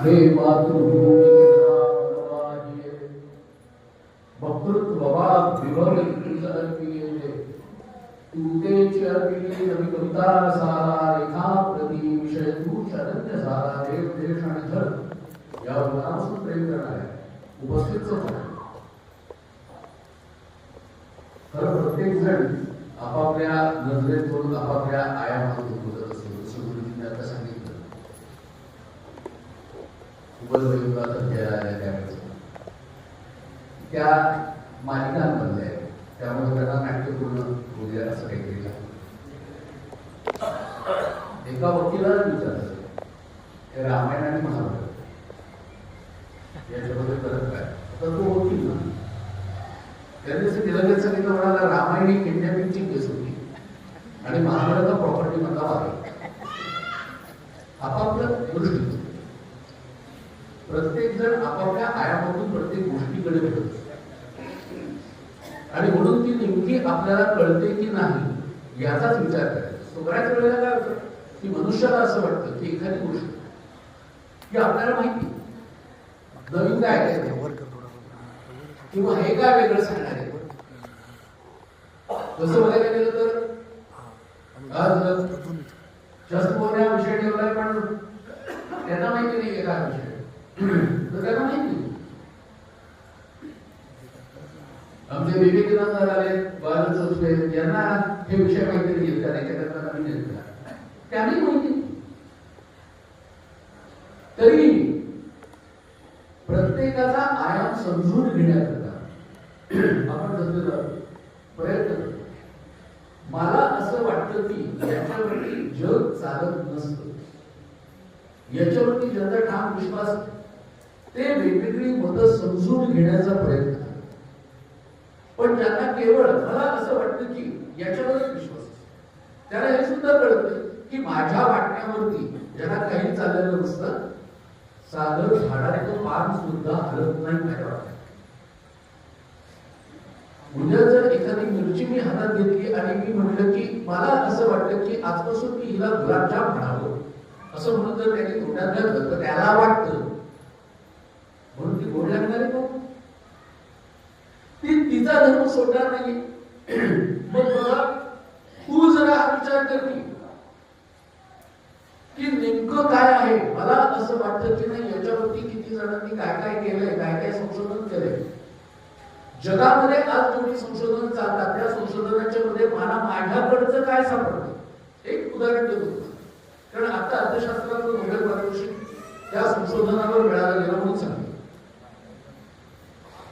हे मातृभूमी वक्तृत्ववा विभव अर्पिये तुते अर्पिये नवी कविता सारा रेखा प्रति विषय तू शरण्य सारा देव देश आणि धर्म या नामापासून प्रेम करणाऱ्या उपस्थित खरं प्रत्येक जण आपापल्या नजरेतून आपापल्या आयामातून बोलत असतो. जसं गुरुजींनी आता सांगितलं त्या मालिकांमधल्या त्यामुळे त्यांना नाट्यपूर्ण बोलूया असं काहीतरी एका वकिलाला विचारलं हे रामायण आणि महाभारत याच्यामध्ये फरक काय तर तो वकील ना त्यांनी तिलकेत सांगितलं म्हणाला रामायण ही किडनॅपिंगची केस होती आणि महाभारत प्रॉपर्टी मधला आहे. आपापल्या दृष्टी प्रत्येक जण आपापल्या आयामातून प्रत्येक गोष्टीकडे बघत आणि म्हणून ती नेमकी आपल्याला कळते की नाही याचाच विचार करायचा. बऱ्याच वेळेला काय होतं की मनुष्याला असं वाटतं की एखादी गोष्ट की आपल्याला माहिती नवीन काय किंवा हे काय वेगळं सांगणार आहे. जसं बघायला गेलं तर आज जसपोर या विषय ठेवलाय पण त्यांना माहिती नाही काय विषय तर त्यांना माहिती आमचे विवेकानंद आले बालचौथे यांना हे विषय माहिती नाही का त्यांना नवीन येत त्यांनी माहिती तरी प्रत्येकाचा आयाम समजून घेण्याकरता आपण जसं प्रयत्न करतो. मला असं वाटतं की याच्यावरती जग चालत नसतं, याच्यावरती ज्यांचा ठाम विश्वास ते वेगवेगळी मतं समजून घेण्याचा प्रयत्न करतात. पण ज्यांना केवळ मला असं वाटतं की याच्यावरच विश्वास त्याला हे सुद्धा कळतं की माझ्या वाटण्यावरती ज्यांना काही चाललेलं नसतं साधं झाडाचं पान सुद्धा हलत नाही माझ्या वाटण्यात. उद्या जर एखादी मिरची मी हातात घेतली आणि मी म्हटलं की मला असं वाटतं की आजपासून मी हिला गुलाबजाम म्हणावं असं म्हणून जर त्यांनी तोंडात घातलं तर त्याला वाटतं म्हणून ती गोड लागणार आहे. ती तिचा धर्म सोडणार नाही. मग बघा तू जरा हा विचार कर की नेमकं काय आहे. मला असं वाटतं की नाही याच्यावरती किती जणांनी काय काय केलंय काय काय संशोधन केलंय. जगामध्ये आज जेवढी संशोधन चालतात त्या संशोधनाच्या मध्ये मला माझ्याकडचं काय सापडतं एक उदाहरण देतो. कारण आता अर्थशास्त्रात नोबेल पारितोषिक त्या संशोधनावर मिळालं गेलं म्हणून सांगितलं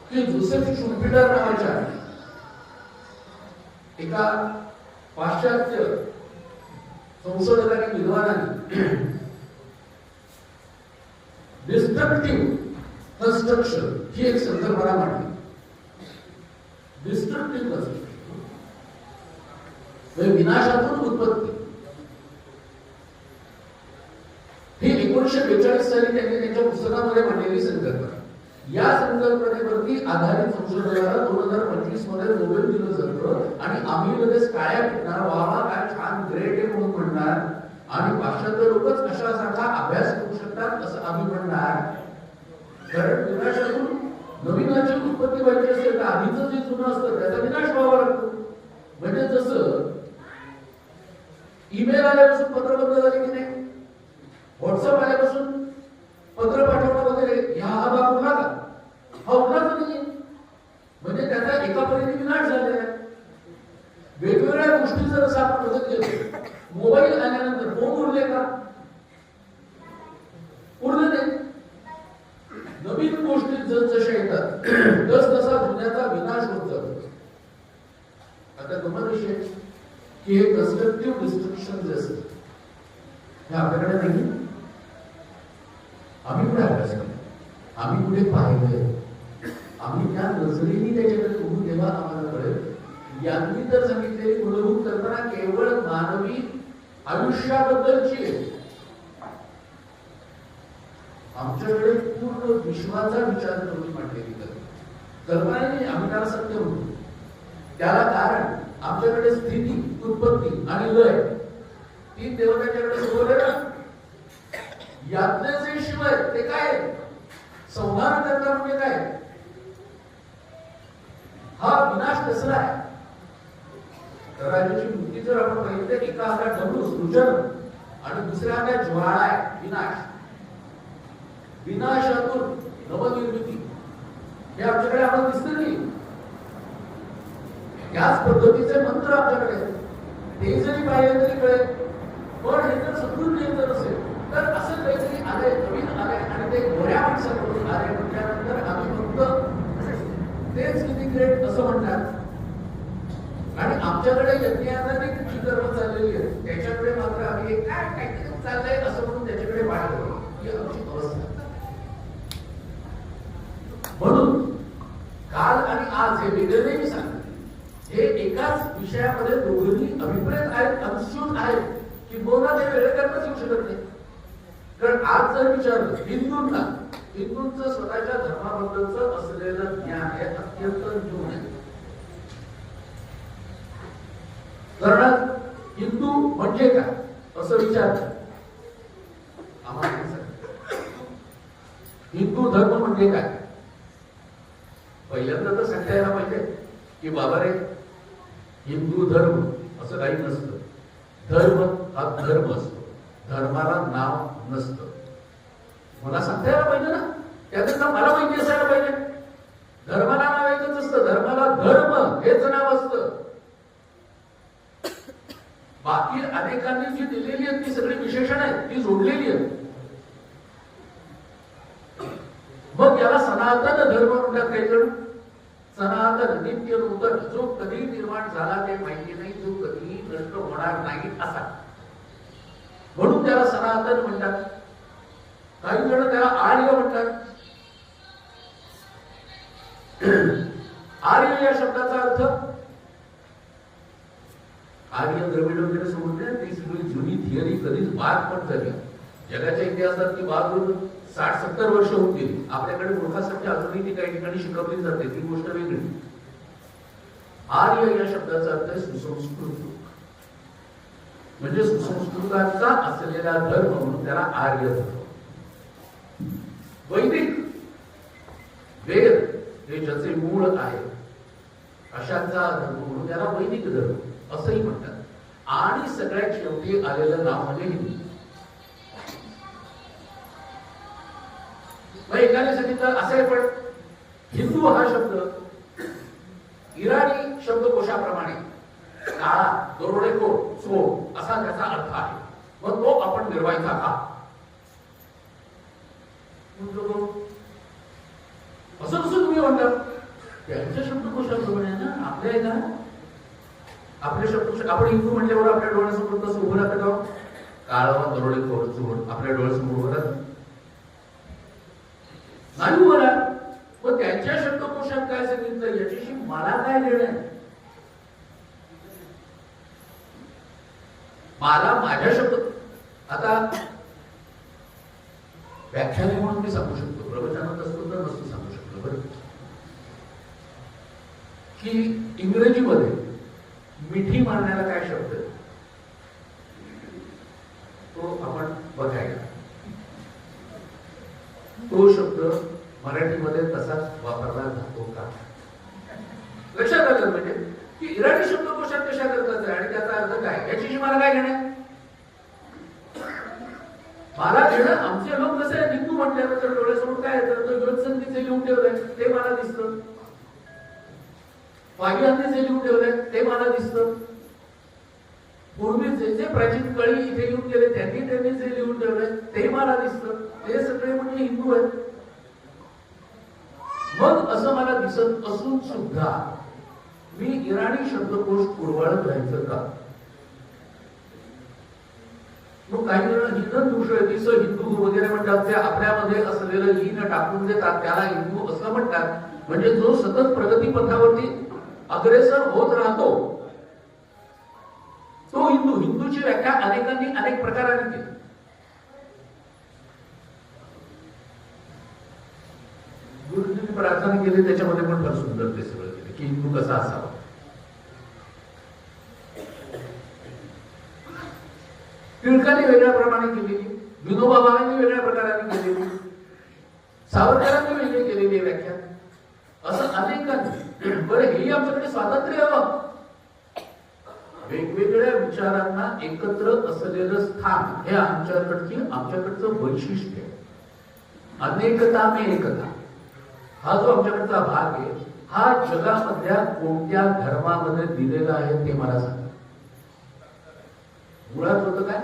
की जोसेफ शुम्पीटर नावाच्या एका पाश्चात्य संशोधकांनी विद्वानांनी डिस्ट्रक्टिव्ह कन्स्ट्रक्शन ही एक संकल्पना मांडली. डिस्ट्रक्टिव्ह कन्स्ट्रक्शन विनाशातून उत्पत्ती ही 1942 साली त्यांनी त्यांच्या पुस्तकामध्ये मांडलेली संकल्पना. या संकल्पनेवरती आधारित संशोधनाला 2025 मध्ये नोबेल दिलं जातं आणि आम्ही लगेच काळ्या फिरणार वा काय छान ग्रेट आहे म्हणून म्हणणार आणि पाश्चात्य लोकच कशासारखा अभ्यास करू शकतात असं आम्ही म्हणणार. कारण विनाशातून नवीनाची उत्पत्ती व्हायची असेल तर आधीच जे जुनं असतं त्याचा विनाश व्हावा लागतो. म्हणजे जसं ईमेल आल्यापासून पत्र बंद झाले की नाही, व्हॉट्सअप आल्यापासून पत्र पाठवणं वगैरे हा भाग उरला का? हा उरलाच नाही. म्हणजे त्याचा एका परीने विनाश झालेला आहे. वेगवेगळ्या गोष्टी जर असं आपण बघत गेलो मोबाईल आल्यानंतर फोन उरले का? उरले नाही. नवीन गोष्टी जसजशा येतात तस तसा जुन्याचा विनाश होत जातो. आता गमत विषय की हे कन्स्ट्रक्टिव्ह डिस्ट्रक्शन जे असतं हे आपल्याकडे नाही. आम्ही कुठे अभ्यास केला, आम्ही कुठे पाहिलं, आम्ही त्या नजरेने त्याच्याकडे बघून तेव्हा आम्हाला कळेल. यांनी तर सांगितलेली मूलभूत कल्पना केवळ मानवी आयुष्याबद्दलची आहे. आमच्याकडे पूर्ण विश्वाचा विचार करून मांडलेली कल्पना नाही. आम्ही त्याला सत्य म्हणतो. त्याला कारण आमच्याकडे स्थिती, उत्पत्ती आणि लय तीन देवतांच्याकडे सोडले ना. यातले जे केल्याशिवाय ते काय संहार करता म्हणजे काय? हा विनाश कसला आहे? राजाची मूर्ती जर आपण पाहिली तर एका हातात डमरू सृजन आणि दुसऱ्या हातात ज्वाळा आहे विनाश. विनाशातून नवनिर्मिती हे आमच्याकडे आम्हाला दिसत नाही. याच पद्धतीचे मंत्र आमच्याकडे ते जरी पाहिले तरी कळेल. पण हे जर सदृढ नियंत्रण असेल तर असं काहीतरी आलंय, नवीन आलंय आणि ते गोऱ्या माणसाकडून आले म्हटल्यानंतर आम्ही फक्त तेच किती ग्रेट असं म्हणतात. आणि आमच्याकडे यज्ञानाने जी कर्म चाललेली आहे त्याच्याकडे मात्र आम्ही काय काहीतरी चाललंय असं म्हणून त्याच्याकडे पाहिलं. ही आमची अवस्था. म्हणून काल आणि आज हे वेगळे नाही सांगते. हे एकाच विषयामध्ये दोघेही अभिप्रेत आहेत, अनुसूत आहेत की बोला ते वेगळे करताच येऊ शकत नाही. कारण आज जर विचारलं हिंदूंचं स्वतःच्या धर्माबद्दलचं असलेलं ज्ञान हे अत्यंत न्यून आहे. कारण हिंदू म्हणजे काय असं विचारलं आम्हाला हिंदू धर्म म्हणजे काय? पहिल्यांदा तर सांगता यायला पाहिजे की बाबा रे हिंदू धर्म असं काही नसतं. धर्म हा धर्म असतो, धर्माला नाव नसतं. मला सांगता यायला पाहिजे ना, त्याकरता मला माहिती असायला पाहिजे. धर्माला नाव एकच असतं, धर्माला धर्म हेच नाव असतं. बाकी अनेकांनी जी दिलेली आहेत ती सगळी विशेषण आहेत, ती जोडलेली आहेत. मग याला सनातन धर्म म्हणतात काही जण. सनातन नित्य नूतन, जो कधी निर्माण झाला ते माहिती नाही, जो कधी नष्ट होणार नाही असा, म्हणून त्याला सनातन म्हणतात. काही जण त्याला आर्य म्हणतात. आर्य या शब्दाचा अर्थ आर्य द्रविड वगैरे समजले ती सगळी जुनी थिअरी कधीच बाद पण झाली. जगाच्या इतिहासात ती बाद होऊन 60-70 वर्ष होऊन गेली. आपल्याकडे मूर्खासाठी अजूनही ती काही ठिकाणी शिकवली जाते, ती गोष्ट वेगळी. आर्य या शब्दाचा अर्थ आहे सुसंस्कृत, म्हणजे सुसंस्कृतांचा असलेला धर्म म्हणून त्याला आर्य धर्म. वैदिक वेद हे ज्याचे मूळ आहे अशांचा धर्म म्हणून त्याला वैदिक धर्म असंही म्हणतात. आणि सगळ्यात शेवटी आलेलं नाव म्हणजे हिंदू. एकाने सांगितलं असं आहे, पण हिंदू हा शब्द इराणी शब्दकोशाप्रमाणे काळा, दरोडेखोर, चोर असा त्याचा अर्थ आहे. मग तो आपण निर्वाहिता का असं कसं तुम्ही म्हणतात? त्यांच्या शब्दकोशाप्रमाणे ना आपल्या आहे ना, आपले शब्द आपण हिंदू म्हटल्यावर आपल्या डोळ्यासमोर कसं उभं राहतं? काळा, दरोडेखोर, चोर आपल्या डोळ्यासमोर उभं राहतं नाही उभं राहत. पण त्यांच्या शब्दकोशात काय सांगितलं याच्याशी मला काय देणं? मला माझ्या शब्द आता व्याख्याने म्हणून मी सांगू शकतो, प्रवचनात असतो तर नसतो सांगू शकतो. बरं की इंग्रजीमध्ये मिठी मारण्याला काय शब्द आहे तो आपण बघायला. तो शब्द मराठीमध्ये तसाच वापरला जातो का? लक्षात आलं म्हणजे की इराणी शब्दकोशात कशा करतात आणि त्याचा अर्थ काय याच्याशी मला काय घेणं? मला घेणं आमचे लोक कसे हिंदू म्हटल्यानंतर डोळ्यासमोर काय येतं? तो योगसंधीचे लिहून ठेवलंय ते मला दिसतं, वाघ्यांनी जे लिहून ठेवलंय ते मला दिसतं, पूर्वी जे प्राचीन काळी इथे येऊन गेले त्यांनी जे लिहून ठेवलंय ते मला दिसतं. ते सगळे म्हणजे हिंदू आहेत. मग असं मला दिसत असून सुद्धा मी इराणी शब्दकोश कुरवाळत राहायचं का? मग काही जण हिंदू वगैरे म्हणतात, ते आपल्यामध्ये असलेलं हीन टाकून देतात, त्याला हिंदू असं म्हणतात. म्हणजे जो सतत प्रगती पथावरती अग्रेसर होत राहतो तो हिंदू. हिंदूची व्याख्या अनेकांनी अनेक प्रकाराने केली. गुरुजींनी प्रार्थना केली त्याच्यामध्ये पण फार सुंदर ते सगळं केलं की हिंदू कसा असावा. टिळकांनी वेगळ्या प्रमाणे केलेली, विनोबा भावेंनी वेगळ्या प्रकाराने केलेली, सावरकरांनी वेगळी केलेली व्याख्या, असं अनेकांनी. बरं, हेही आमच्याकडे स्वातंत्र्य हवं. वेगवेगळ्या विचारांना एकत्र असलेलं स्थान हे आमच्याकडचं वैशिष्ट्य आहे. अनेकता में एकता हा जो आमच्याकडचा भाग आहे, हा जगामधल्या कोणत्या धर्मामध्ये दिलेला आहे ते मला सांगा. मुळात होतं काय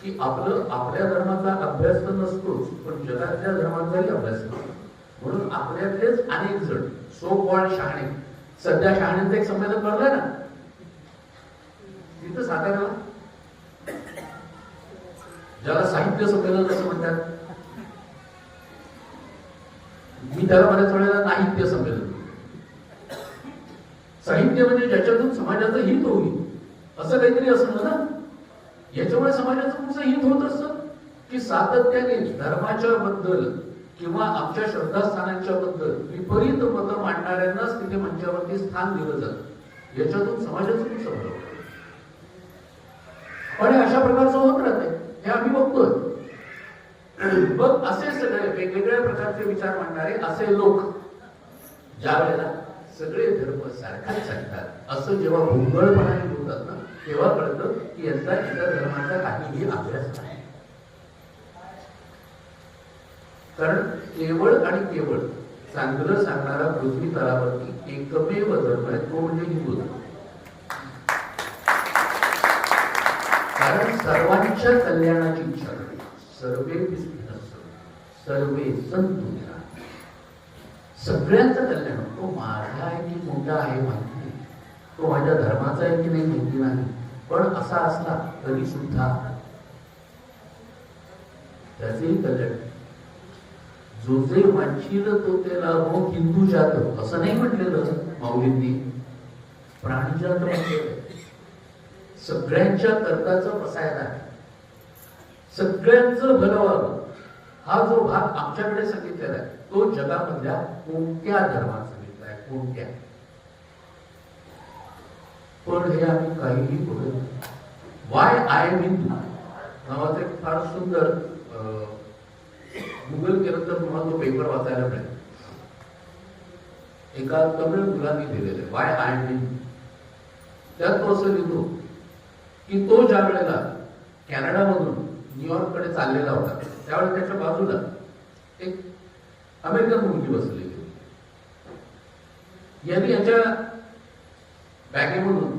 की आपल्या धर्माचा अभ्यास तर नसतोच, पण जगातल्या धर्माचाही अभ्यास नसतो. म्हणून आपल्यातलेच अनेक जण सो कॉल्ड शहाणे, सध्या शहाण्यांचं एक संमेलन भरलंय ना तिथं साताऱ्याला, ज्याला साहित्य संमेलन असं म्हणतात. मी त्याला बऱ्याच वेळेला नाहित्य संमेलन. साहित्य म्हणजे ज्याच्यातून समाजाचं हित होईल असं काहीतरी असणं ना. याच्यामुळे समाजाचं तुमचं हित होत असतं की सातत्याने धर्माच्या बद्दल किंवा आमच्या श्रद्धास्थानांच्या बद्दल विपरीत मतं मांडणाऱ्यांनाच तिथे मंचावरती स्थान दिलं जातं. याच्यातून समाजाचं नुकसान होतं. पण अशा प्रकारचं होत राहते, हे आम्ही बघतोय. मग असे सगळे वेगवेगळ्या प्रकारचे विचार मांडणारे असे लोक ज्या वेळेला सगळे धर्म सारखाच सांगतात असं जेव्हा भोंगळपणाने बोलतात ना, तेव्हा कळतं की यांचा इतर धर्माचा काहीही अभ्यास नाही. कारण केवळ आणि केवळ चांगलं सांगणारा पृथ्वी तलावरती एकमेव धर्म आहे, तो म्हणजे हिंदू धर्म. कारण सर्वांच्या कल्याणाची इच्छा करते. सर्वे सर्वे संतु, सगळ्यांचं कल्याण. तो माझा आहे की मोठा आहे माहिती नाही, तो माझ्या धर्माचा आहे की नाही माहिती नाही, पण असा असला तरी सुद्धा त्याचेही कल्याण. जो जे वांछील तो ते लाभो हिंदू जात असं नाही म्हटलेलं माऊलींनी, प्राणीजात म्हटलेलं. सगळ्यांच्या करताचं बसायला आहे, सगळ्यांचं भलं व्हावं हा जो भाग आमच्याकडे सांगितलेला आहे तो जगामधल्या कोणत्या धर्मात सांगितलाय, कोणत्या. पण हे आम्ही काहीही बोलत. वाय आय एम हिंदू नावाचं एक फार सुंदर गुगल केलं तर तुम्हाला तो पेपर वाचायला मिळेल. एका तमिळ मुलांनी लिहिलेलं आहे वाय आय एम हिंदू. त्यात तो असं लिहितो की तो ज्या वेळेला कॅनडामधून न्यूयॉर्क कडे चाललेला होता त्यावेळेस त्याच्या बाजूला एक अमेरिकन मुलगी बसलेली. यांनी याच्या बॅगेमधून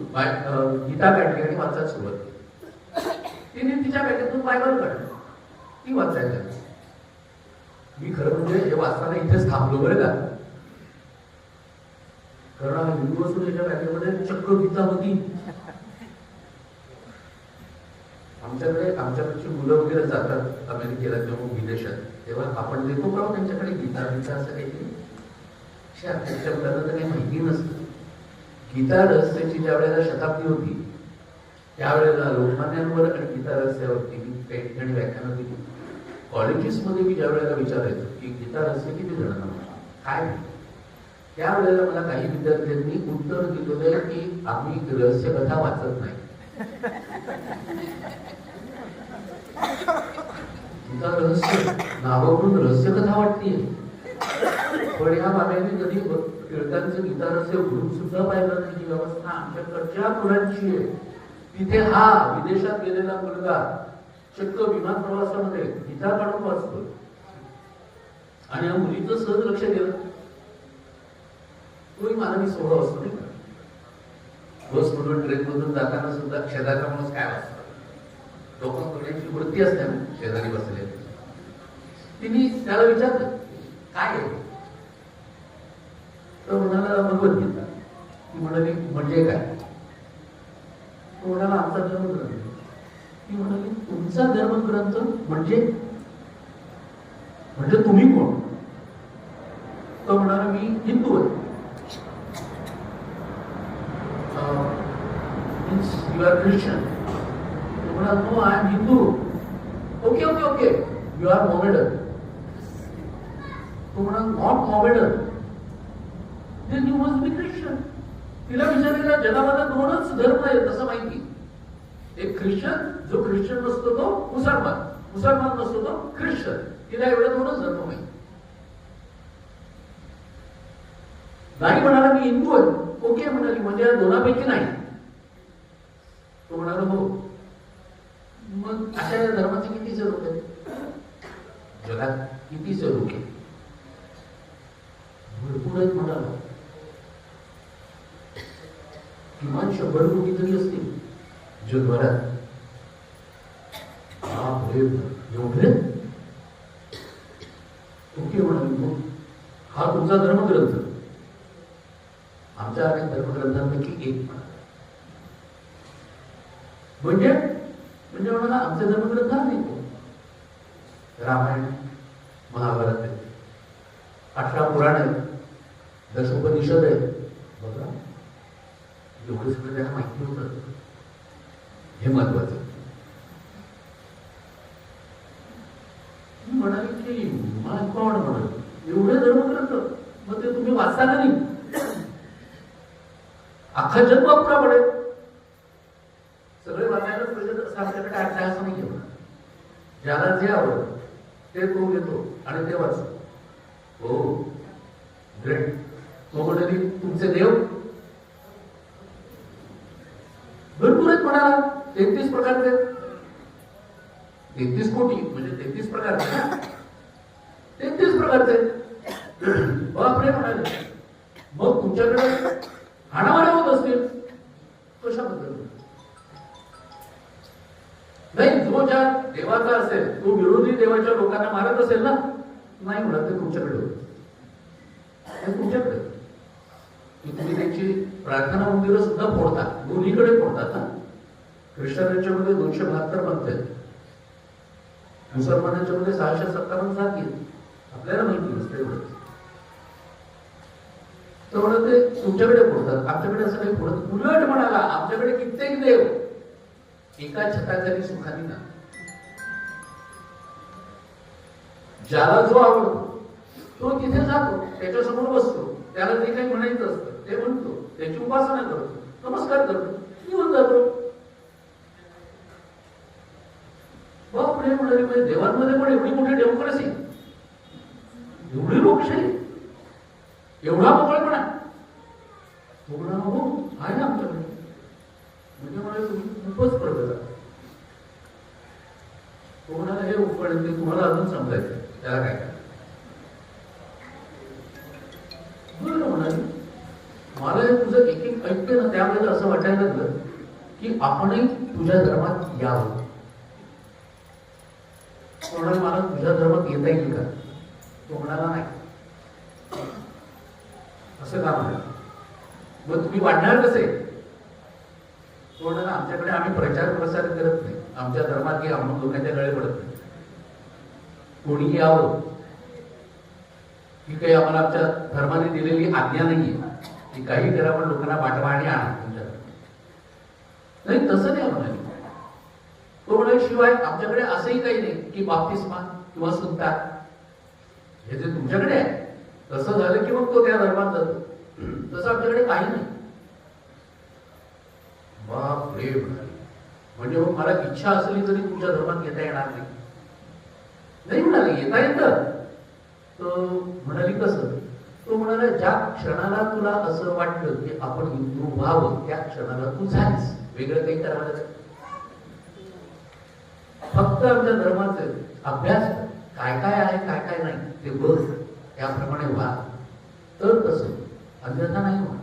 गीता काढली आणि वाचायला सुरुवात केली. तिने तिच्या बॅगेतून बायबल काढली, ती वाचायला. मी खरं म्हणजे हे वाचताना इथेच थांबलो बरं का, कारण हिंदू असून याच्या बॅगेमध्ये चक्क गीता होती. आमच्याकडची मुलं वगैरे जातात अमेरिकेला किंवा विदेशात, तेव्हा आपण देतो का त्यांच्याकडे गीता गीता असं काहीतरी. त्याच्या मुलांना तर काही माहिती नसतं. गीता रहस्याची ज्या वेळेला शताब्दी होती त्यावेळेला लोकमान्यांवर आणि गीता रहस्यावरती मी काही ठिकाणी व्याख्यानं दिली. कॉलेजेसमध्ये मी ज्या वेळेला विचारायचो की गीता रहस्य किती जणांना काय, त्यावेळेला मला काही विद्यार्थ्यांनी उत्तर दिलेलं आहे की आम्ही रहस्य कथा वाचत नाही. गीता रहस्य नावावरून रहस्य कथा वाटते, पण या बाबांनी कधी टिळकांचं गीता रहस्य घडून सुद्धा पाहिलं नाही. ही व्यवस्था आमच्याकडच्या मुलांची आहे. तिथे हा विदेशात गेलेला मुलगा चक्क विमान प्रवासामध्ये गीता काढून वाचतो आणि या मुलीचं सहज लक्ष गेलं. तोही मानवी स्वभाव असतो नाही का. बस मधून ट्रेन मधून जाताना सुद्धा शेजारचा माणूस काय वाचतो, लोकं करण्याची वृत्ती असते ना शेजारी बसले. तिने त्याला विचारलं काय आहे, तर म्हणाला भगवद्गीता. ती म्हणाली म्हणजे काय, तो म्हणाला आमचा धर्मग्रंथ. ती म्हणाली तुमचा धर्मग्रंथ म्हणजे तुम्ही कोण. तो म्हणाला मी हिंदू आहे. You are Christian. तो म्हणाला no I am Hindu. Okay you are Mohammedan. तो म्हणाला not Mohammedan. Then you must be Christian. तिला विचारलेला जगामध्ये दोनच धर्म आहेत असं माहिती. एक ख्रिश्चन, जो ख्रिश्चन नसतो तो मुसलमान. मुसलमान नसतो तो ख्रिश्चन, तिला एवढं दोनच धर्म माहिती. नाही म्हणाला मी हिंदू आहे, ओके म्हणाली, म्हणजे या दोनापैकी नाही. तो म्हणाला हो. मग अशा या धर्माचे किती स्वरूप आहेत जगात, किती स्वरूप आहे, भरपूर आहेत म्हणाला. किमान 100 कोटी तरी असतील जगभरात. एवढे ओके म्हणाले, मग हा तुमचा धर्मग्रंथ, आमच्या अनेक धर्मग्रंथांपैकी एक म्हणा. म्हणजे म्हणजे म्हणाला आमचा धर्मग्रंथ नाही तो. रामायण, महाभारत आहे, 18 पुराण आहेत, 10 उपनिषद आहेत. बघा एवढं सगळं त्यांना माहिती होतं, हे महत्वाचं. म्हणाले की मला कोण म्हणाले एवढे धर्मग्रंथ, मग ते तुम्ही वाचता का नाही? अख्खा जन्म पुरा पडेल, सगळे वाचायला पाहिजे असं आपल्याकडे अभ्यास नाही घेऊ. ज्याला जे आवडतं ते तो घेतो आणि ते वाचतो. हो ग्रेट. तो म्हणाली तुमचे देव भरपूर आहेत म्हणाला, 33 प्रकारचे, 33 कोटी म्हणजे 33 प्रकारचे, 33 प्रकारचे. बापरे म्हणाले, मग तुमच्याकडे हाणामाऱ्या होत असतील कशाबद्दल? नाही, जो ज्या देवाचा असेल तो विरोधी देवाच्या लोकांना मारत असेल ना, नाही म्हणत, ते तुमच्याकडे होत, तुमच्याकडे. तुम्ही त्यांची प्रार्थना मंदिरं सुद्धा फोडता, दोन्हीकडे फोडतात ना. ख्रिश्चनांच्या मध्ये 272 पंथ आहेत, मुसलमानांच्या मध्ये 657 जाती आहेत. आपल्याला माहिती नसतं एवढं. तर म्हणत ते तुमच्याकडे फोडतात, आमच्याकडे असं काही फोडत. उलट म्हणाला आमच्याकडे कित्येक देव एका छताखाली सुखाने ना. ज्याला जो आवडतो तो तिथे जातो, त्याच्यासमोर बसतो, त्याला जे काही म्हणायचं असतं ते म्हणतो, त्याची उपासना करतो, नमस्कार करतो, निघून जातो. बापरे म्हणाले, म्हणजे देवांमध्ये पण एवढी मोठी डेमोक्रेसी, एवढी लोकशाही, एवढा मोकळेपणा. तो म्हणाला हो आहे ना आमच्याकडे. म्हणजे म्हणाले तुम्ही खूपच प्रगत. तो म्हणाला हे उपकरण ते तुम्हाला अजून समजायचं, त्याला काय काय बरं म्हणाले. मला हे तुझं एक एक ऐकते ना, त्यावेळेला असं वाटायला लागलं की आपणही तुझ्या धर्मात यावं. म्हणाले मला तुझ्या धर्मात येता येईल का? तो म्हणाला नाही. असं का म्हणाल? मग तुम्ही वाढणार कसे? तो म्हणाला आमच्याकडे आम्ही प्रचार प्रसार करत नाही, आमच्या धर्मात हे आम्हाला लोकांच्या गळे पडत नाही. कोणी यावं ही काही आम्हाला आमच्या धर्माने दिलेली आज्ञा नाहीये की काही करा पण लोकांना पाठवा आणि आणा तुमच्या. नाही तसं नाही म्हणाले. तो म्हणाले शिवाय आमच्याकडे असंही काही नाही की बाप्तिस्मा किंवा सुद्धा हे जे तुमच्याकडे आहे तसं झालं की मग तो त्या धर्मात जातो, तसं आमच्याकडे काही नाही. बाप रे म्हणाले, म्हणजे मग मला इच्छा असली तरी तुमच्या धर्मात येता येणार नाही? नाही म्हणाले येता येतं. तो म्हणाली कसं? तो म्हणाला ज्या क्षणाला तुला असं वाटलं की आपण हिंदू व्हावं त्या क्षणाला तू झालीस, वेगळं काही करायला. फक्त आमच्या धर्माचे अभ्यास काय काय आहे काय काय नाही ते बघ, त्याप्रमाणे व्हा, तर तसं, अन्यथा नाही होणार.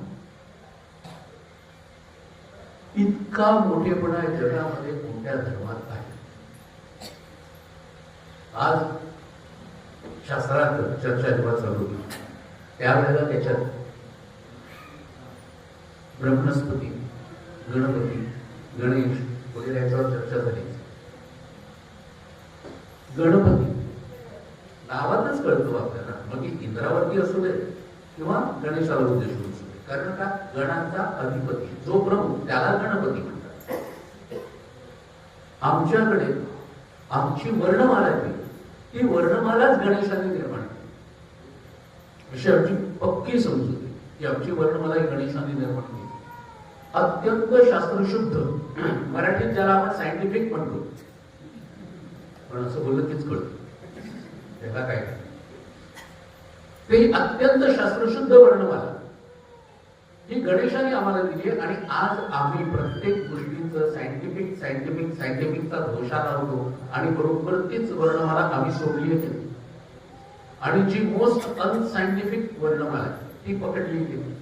इतका मोठेपणा जगामध्ये कोणत्या धर्मात आहे? आज शास्त्रात चर्चा जेव्हा चालू होती त्यावेळेला त्याच्यात ब्रह्मस्पती, गणपती, गणेश वगैरे याच्यावर चर्चा झाली. गणपती नावातच कळतो आपल्याला, मग इंद्रावरती असू दे किंवा गणेशाला उद्देशून असू दे, कारण का गणांचा अधिपती जो प्रभू त्याला गणपती म्हणतात. आमच्याकडे आमची वर्णमाला आहे, ती वर्णमालाच गणेशाने निर्माण केली. अशी आमची पक्की समजूत आहे की आमची वर्णमाला ही गणेशाने निर्माण केली. अत्यंत शास्त्रशुद्ध, मराठीत ज्याला आपण सायंटिफिक म्हणतो पण असं बोललं कीच कळतं त्याला काय. ते अत्यंत शास्त्रशुद्ध वर्णमाला ही गणेशाने आम्हाला दिली आहे. आणि आज आम्ही प्रत्येक गोष्टीचं सायंटिफिकचा धोशा लावतो आणि बरोबर तीच वर्णमाला आम्ही सोडली आहे. आणि जी मोस्ट अनसायंटिफिक वर्णमाला ती पकडली गेली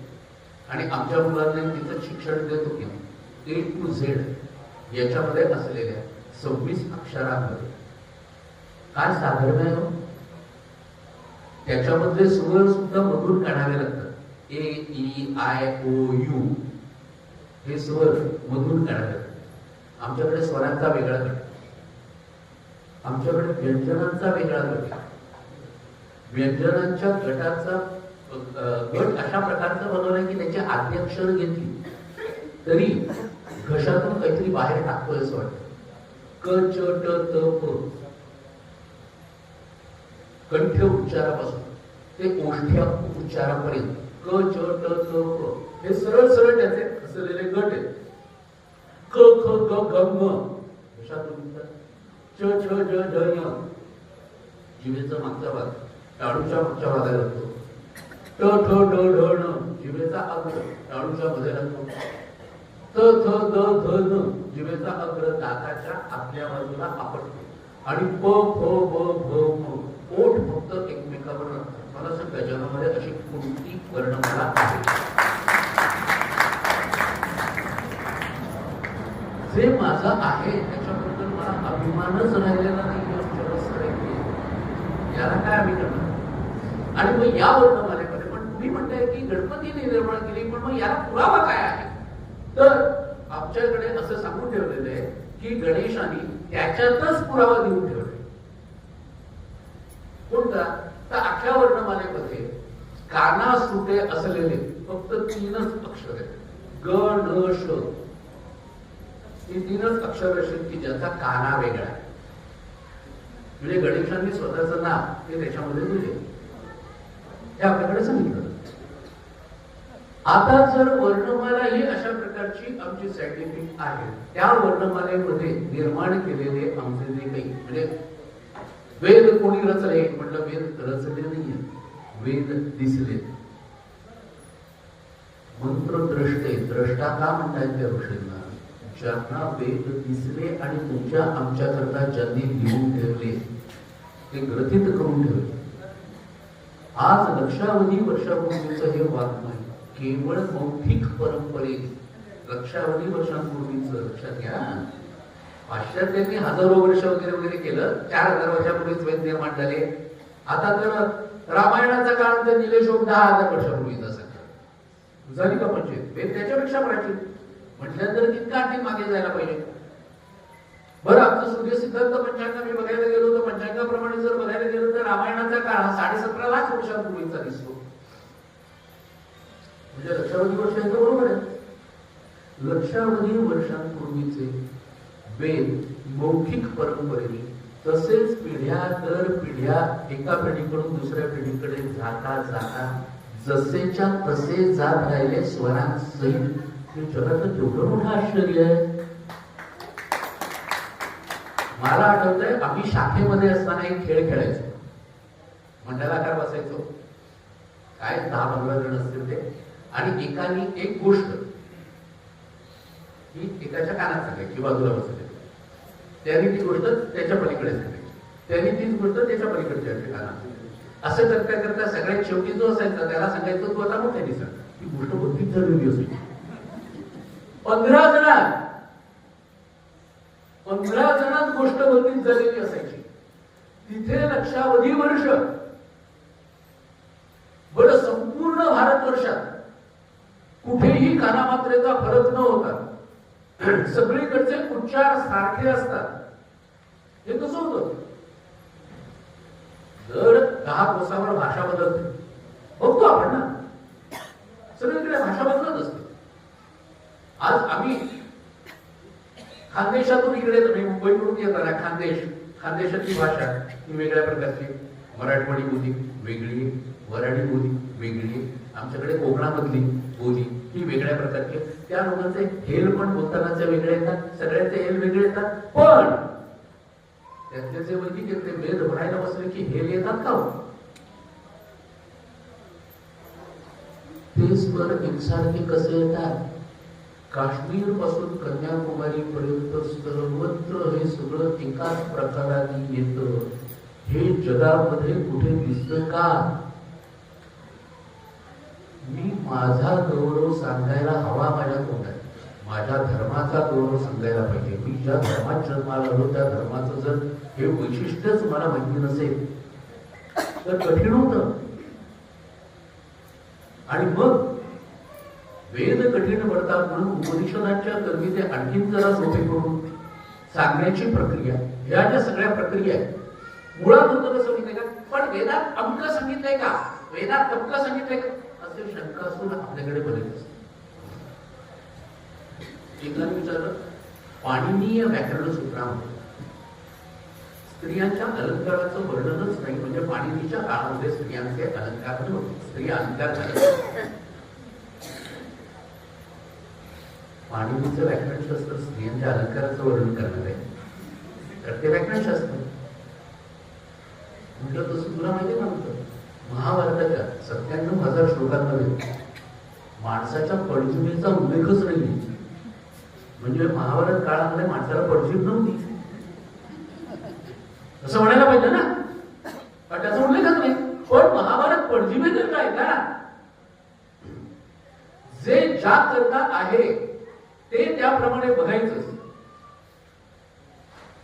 आणि आमच्या मुलांना तिचं शिक्षण देत होती. A to Z याच्यामध्ये असलेल्या 26 अक्षरांमध्ये काय साधर्म्य आहे. त्याच्यामध्ये स्वर सुद्धा मधून काढावे लागतात. A-E-I-O-U हे स्वर मधून काढावे लागतात. आमच्याकडे स्वरांचा वेगळा गट, आमच्याकडे व्यंजनांचा वेगळा गट. व्यंजनांच्या गटाचा गट अशा प्रकारचा बनवलाय की त्याची आद्याक्षर घेतली तरी घशातून काहीतरी बाहेर टाकतोय असं वाटतं. क च ट त प कंठ उच्चारापासून ते ओष्ठ्या उच्चारापर्यंत क च ट त प हे सरळ सरळ त्याचे असलेले गट आहेत. क ख ग ग म घशातून च छ ज ज य जिभेचा मागचा भाग टाळूच्या मागच्या भागाला लागतो. ट ठ ड ढ ण जिभेचा अग्र टाळूच्या मध्ये लागतो. त थ द ध न जिभेचा अग्र दाताच्या आतल्या बाजूला आपटतो. आणि प फ ब भ म ओठ फक्त एकमेकावर लागतात. मला असं गजनामध्ये अशी कोणती वर्णमाला आहे जे माझं आहे त्याच्याबद्दल मला अभिमानच राहिलेला नाही. याला काय आम्ही करणार. आणि मग या वर्णमालेमध्ये पण तुम्ही म्हणताय की गणपतीने निर्माण केली, पण मग याला पुरावा काय आहे. तर आमच्याकडे असं सांगून ठेवलेलं आहे की गणेशाने त्याच्यातच पुरावा देऊन ठेवला. कोणता तर अख्ख्या वर्णमालेमध्ये काना सुटे असलेले फक्त 3च अक्षर आहेत. ग न श ही 3च अक्षर असेल की ज्याचा काना वेगळा आहे. म्हणजे गणेशांनी स्वतःचं नाव ते त्याच्यामध्ये दिले हे आपल्याकडे सांगितलं. आता जर वर्णमाला ही अशा प्रकारची आमची सायंटिफिक आहे, त्या वर्णमालेमध्ये निर्माण केलेले आमचे जे काही म्हणजे वेद कोणी रचले म्हटलं, वेद रचले नाहीये, वेद दिसले. मंत्र द्रष्टे द्रष्टा का म्हणतात त्या ऋषींना, ज्यांना वेद दिसले आणि तुमच्या आमच्याकरता ज्यांनी लिहून ठेवले ते ग्रथित करून ठेवले. आज लक्षावधी वर्षापूर्वीचं हे वाङ्मय केवळ मौखिक परंपरेत लक्षावधी वर्षांपूर्वीचं लक्षात घ्या. पाश्चात्यांनी हजारो वर्ष वगैरे केलं. 4000 वर्षापूर्वीच वेद निर्माण झाले. आता तर रामायणाचा काळ तर निलेशोक 10,000 वर्षापूर्वीचा सांगा झाली का पंचायत. वेद त्याच्यापेक्षा प्राचीन म्हटल्यानंतर तितका आणखी मागे जायला पाहिजे. बरं आमचं सूर्य सिद्धांत पंचांग मी बघायला गेलो तर पंचांगाप्रमाणे जर बघायला गेलो तर रामायणाचा काळ हा 17.5 लाख वर्षांपूर्वीचा दिसतो. म्हणजे लक्षावधी वर्षांचं बरोबर आहे. लक्षावधी वर्षांपूर्वीचे वेद मौखिक परंपरेने तसेच पिढ्या दर पिढ्या एका पिढीकडून दुसऱ्या पिढीकडे जाता जाता जसेच्या तसे जात राहिले स्वरांसहित. हे जगाचं केवढं मोठं आश्चर्य आहे. मला आठवतंय आम्ही शाखेमध्ये असताना एक खेळ खेळायचो. मंडलाकार बसायचो, काय 10-15 जण असतील ते, आणि एकाने एक गोष्ट ही एकाच्या कानात सांगायची, बाजूला बसले त्यांनी ती गोष्ट त्याच्या पलीकडे सांगायची, त्यांनी तीच गोष्ट त्याच्या पलीकडच्या कानात. असं करता करता सगळ्यात शेवटी जो असायचा त्याला सांगायचं तू आता मोठ्याने सांग. ही गोष्ट बघित झालेली असायची. 15 जणांत गोष्ट बघित झालेली असायची. तिथे लक्षावधी वर्ष बरं संपूर्ण भारतवर्षात कुठेही कानामात्रेचा फरक न होता सगळीकडचे उच्चार सारखे असतात. हे कसं होतं. जर 10 कोसावर भाषा बदलते बघतो आपण ना, सगळीकडे भाषा बदलत असते. आज आम्ही खानदेशातून इकडे मुंबईकडून येताना खानदेशातली भाषा ही वेगळ्या प्रकारची, मराठवाडी बोली वेगळी, वराडी बोली वेगळी, आमच्याकडे कोकणामधली बोली ही वेगळ्या प्रकारची. त्या लोकांचे हेल पण बोलतानाचे वेगळे येतात, सगळ्यांचे हेल वेगळे येतात. पण त्यातले जे वैदिक आहेत ते वेद भरायला बसले की हे येतात का? ते स्वर एकसारखे कसे येतात? काश्मीर पासून कन्याकुमारी पर्यंत सर्वत्र हे सगळं एकाच प्रकाराने येतं. हे जगामध्ये कुठे दिसतं का? मी माझा गौरव सांगायला हवा माझ्या तोंडात, माझ्या धर्माचा गौरव सांगायला पाहिजे. मी ज्या धर्मात जन्माला आलो त्या धर्माचं जर हे वैशिष्ट्यच मला माहिती नसेल तर कठीण होतं. आणि मग वेद कठीण पडतात म्हणून उपनिषदांच्या कर्मी ते आणखीन जरा सोपे करून सांगण्याची प्रक्रिया, या ज्या सगळ्या प्रक्रिया आहेत मुळात होतं कसं माहितीये का? पण वेदात अमक सांगितलंय का, वेदात तमक सांगितलंय का, असे शंका असून आपल्याकडे बरेच असतात. एकाने विचारलं, पाणिनीय व्याकरण सूत्रामध्ये स्त्रियांच्या अलंकाराचं वर्णनच नाही, म्हणजे पाणिनीच्या काळामध्ये स्त्रियांचे अलंकार नव्हते, स्त्रिया अलंकार झाले. पाणिनीचं व्याकरणशास्त्र स्त्रियांच्या अलंकाराचं वर्णन करणार आहे तर ते व्याकरणशास्त्र म्हटलं. तसं तुला माहिती नव्हतं, महाभारताच्या 97,000 श्लोकांमध्ये माणसाच्या पडजिमेचा उल्लेखच नाही. म्हणजे महाभारत काळामध्ये माणसाला पडजीम नव्हती असं म्हणायला पाहिजे ना, पण त्याचा उल्लेखच नाही. पण महाभारत पडजिमे करता आहे का? जे ज्या करता आहे ते त्याप्रमाणे बघायचं.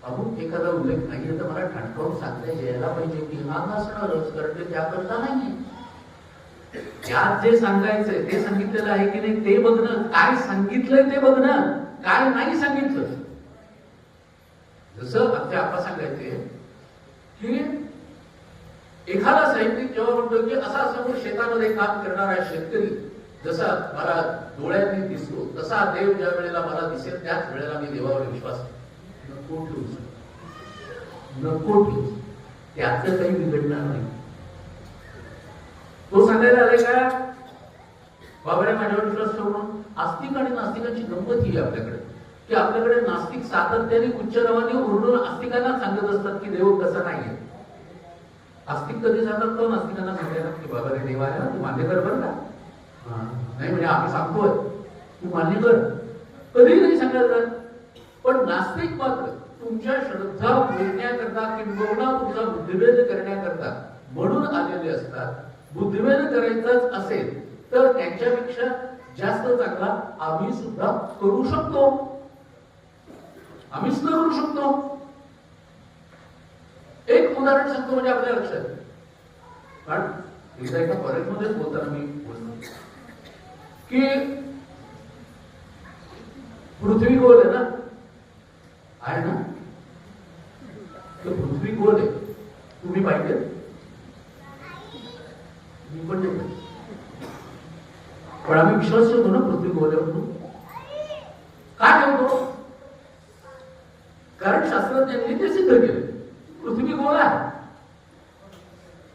अमुक एखादा उल्लेख नाहीये तर मला ठणकावून सांगता यायला पाहिजे की हा नसणारच, कारण ते त्याकरता नाहीये. त्यात जे सांगायचंय ते सांगितलेलं आहे की नाही ते बघणं, काय सांगितलंय ते बघणं, काय नाही सांगितलं. जसं आमचे आप्पा सांगायचे की एखादा साहित्यिक जेव्हा म्हणतो की असा समोर शेतामध्ये काम करणारा शेतकरी जसा मला डोळ्यांनी दिसतो तसा देव ज्या वेळेला मला दिसेल त्याच वेळेला मी देवावर विश्वास नको ठेवू, नको ठेवू, त्याचं काही बिघडणार नाही. तो सांगायला आले का बाबा माझ्यावर विश्वास ठेवून? आस्तिक आणि नास्तिकांची गंमत ही आपल्याकडे की आपल्याकडे नास्तिक सातत्याने उच्च नावाने ओरडून आस्तिकांना सांगत असतात की देव कसा नाहीये. आस्तिक कधी सांगतात तो नास्तिकांना सांगायला की बाबा रे देव आहे ना, तू मान्य कर बरं का. नाही म्हणजे आम्ही सांगतोय तू मान्य कर, कधी नाही सांगायचं. पण नास्तिक मात्र तुमच्या श्रद्धा बोलण्याकरता किंबहुना तुमचा बुद्धिभेद करण्याकरता म्हणून आलेले असतात. बुद्धिभेद करायचाच असेल तर त्यांच्यापेक्षा जास्त चांगला आम्ही सुद्धा करू शकतो, आम्ही सुद्धा करू शकतो. एक उदाहरण सांगतो म्हणजे आपल्या लक्षात. कारण एकदा एका कॉलेजमध्ये बोलताना मी बोलतो की पृथ्वी गोल आहे ना, आहे ना, तर पृथ्वी गोल आहे. तुम्ही पाहिजे, मी पण नाही पाहिजे, पण आम्ही विश्वास ठेवतो ना पृथ्वी गोल आहे म्हणून. काय ठेवतो? कारण शास्त्रज्ञांनी ते सिद्ध केलं पृथ्वी गोल आहे.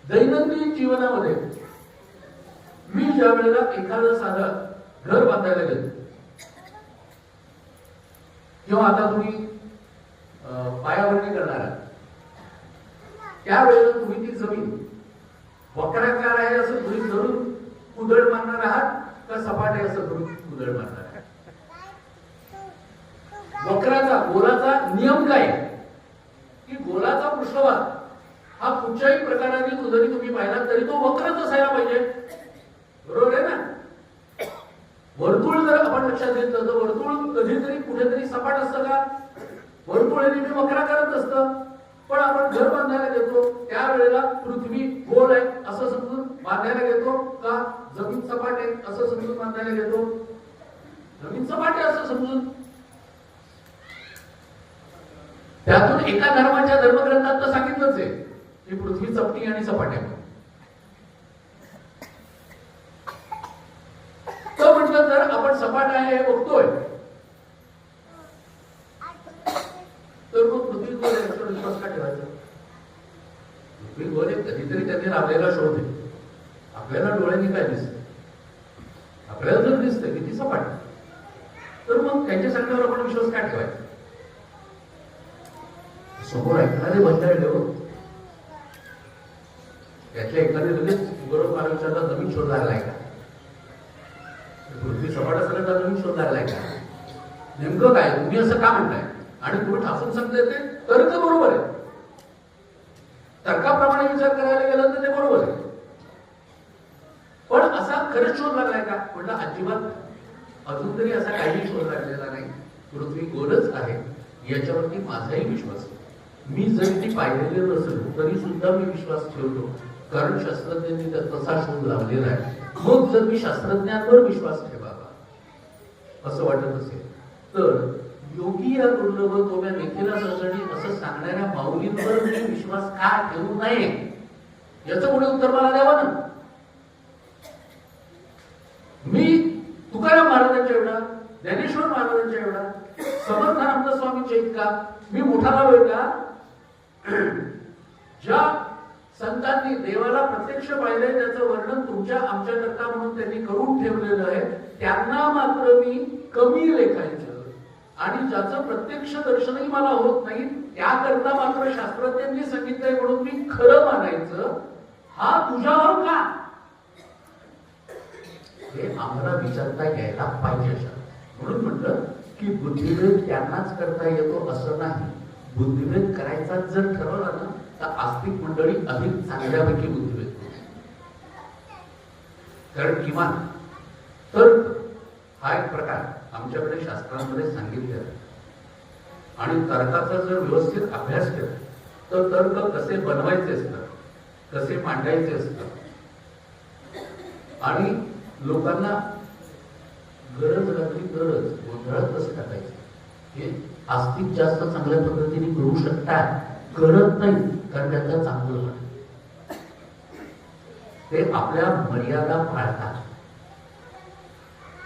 दैनंदिन जीवनामध्ये मी ज्या वेळेला एखादं साधं घर बांधायला गेलो किंवा आता तुम्ही पायाभरणी करणार आहात त्यावेळेला तुम्ही ती जमीन वक्राकार आहे असं गृहीत धरून उधळ मारणार आहात का सपाट आहे असं गृहीत उधळ मारणार आहात? वक्राचा गोलाचा नियम काय की गोलाचा पृष्ठभाग हा कुठच्याही प्रकाराने जरी तुम्ही पाहिला तरी तो वक्रच असायला पाहिजे, बरोबर आहे ना. वर्तुळ जर आपण लक्षात घेतलं तर वर्तुळ कधीतरी कुठेतरी सपाट असतं का? वर्तुळ हे नेहमी वक्राकारच असतं. पण आपण घर बांधायला घेतो त्यावेळेला पृथ्वी गोल आहे असं समजून बांधायला घेतो का जमीन सपाट आहे असं समजून बांधायला घेतो? जमीन सपाट आहे असं समजून. त्यातून एका धर्माच्या धर्मग्रंथात तर सांगितलंच आहे की पृथ्वी चपटी आणि सपाट आहे. तर म्हटलं जर आपण सपाट आहे हे बघतोय तर मग पृथ्वी गोल आहे याच्यावर विश्वास का ठेवायचा? पृथ्वी गोल आहे कधीतरी त्यांनी लावलेला शोध आहे. आपल्याला डोळ्यांनी काय दिसत? आपल्याला जर दिसतं की ती सपाट तर मग त्यांच्या सांगण्यावर आपण विश्वास का ठेवायचा? समोर ऐकणारे बंधारे हो. त्याच्या एखादी लगेच गौरव मला विचारला नवीन शोध लागलाय का, पृथ्वी सपाट असल्याचा नवीन शोध लागलाय का, नेमकं काय तुम्ही असं का म्हणताय, आणि तुम्ही ठासून सांगता येते तर्क बरोबर आहे, तर्काप्रमाणे विचार करायला गेलं तर ते बरोबर आहे, पण असा खरंच शोध लागलाय का म्हटलं अजिबात अजून तरी असा काही शोध लागलेला नाही. पृथ्वी गोलच आहे याच्यावरती माझाही विश्वास आहे. मी जरी ती पाहिलेली नसेल तरी सुद्धा मी विश्वास ठेवतो, कारण शास्त्रज्ञांनी तसा शोध लावलेला आहे. मग जर मी शास्त्रज्ञांवर विश्वास ठेवावा असं वाटत असेल तर योगी या दुर्लभ तोम्या लेखीला सजणी असं सांगणाऱ्या माऊलींवर मी विश्वास का ठेवू नये याचं कोणी उत्तर मला द्यावं ना. मी तुकाराम महाराजांच्या एवढा, ज्ञानेश्वर महाराजांच्या एवढा, समर्थानंद स्वामींच्या इतका मी मोठा नाव आहे का? ज्या संतांनी देवाला प्रत्यक्ष पाहिलंय त्याचं वर्णन तुमच्या आमच्याकरता म्हणून त्यांनी करून ठेवलेलं आहे, त्यांना मात्र मी कमी लेखायचं, आणि ज्याचं प्रत्यक्ष दर्शनही मला होत नाही त्याकरता मात्र शास्त्रज्ञांनी सांगितलंय म्हणून मी खरं मानायचं, हा तुझ्यावर का? हे आम्हाला विचारता यायला पाहिजे. म्हणून म्हटलं की बुद्धिभेद त्यांनाच करता येतो असं नाही. बुद्धिभेद करायचा जर ठरवला ना तर आस्तिक मंडळी अधिक चांगल्यापैकी बुद्धिभेद करू, कारण किमान तर्क हा एक प्रकार आमच्याकडे शास्त्रांमध्ये सांगितलेला आहे, आणि तर्काचा जर व्यवस्थित अभ्यास केला तर तर्क कसे बनवायचे असतात, कसे मांडायचे असतात, आणि लोकांना गरज लागली तरच गोंधळात कसं टाकायचं हे आस्तिक जास्त चांगल्या पद्धतीने करू शकतात, करत नाही कारण त्यांचं चांगलं वाटतं. ते आपल्या मर्यादा पाळतात,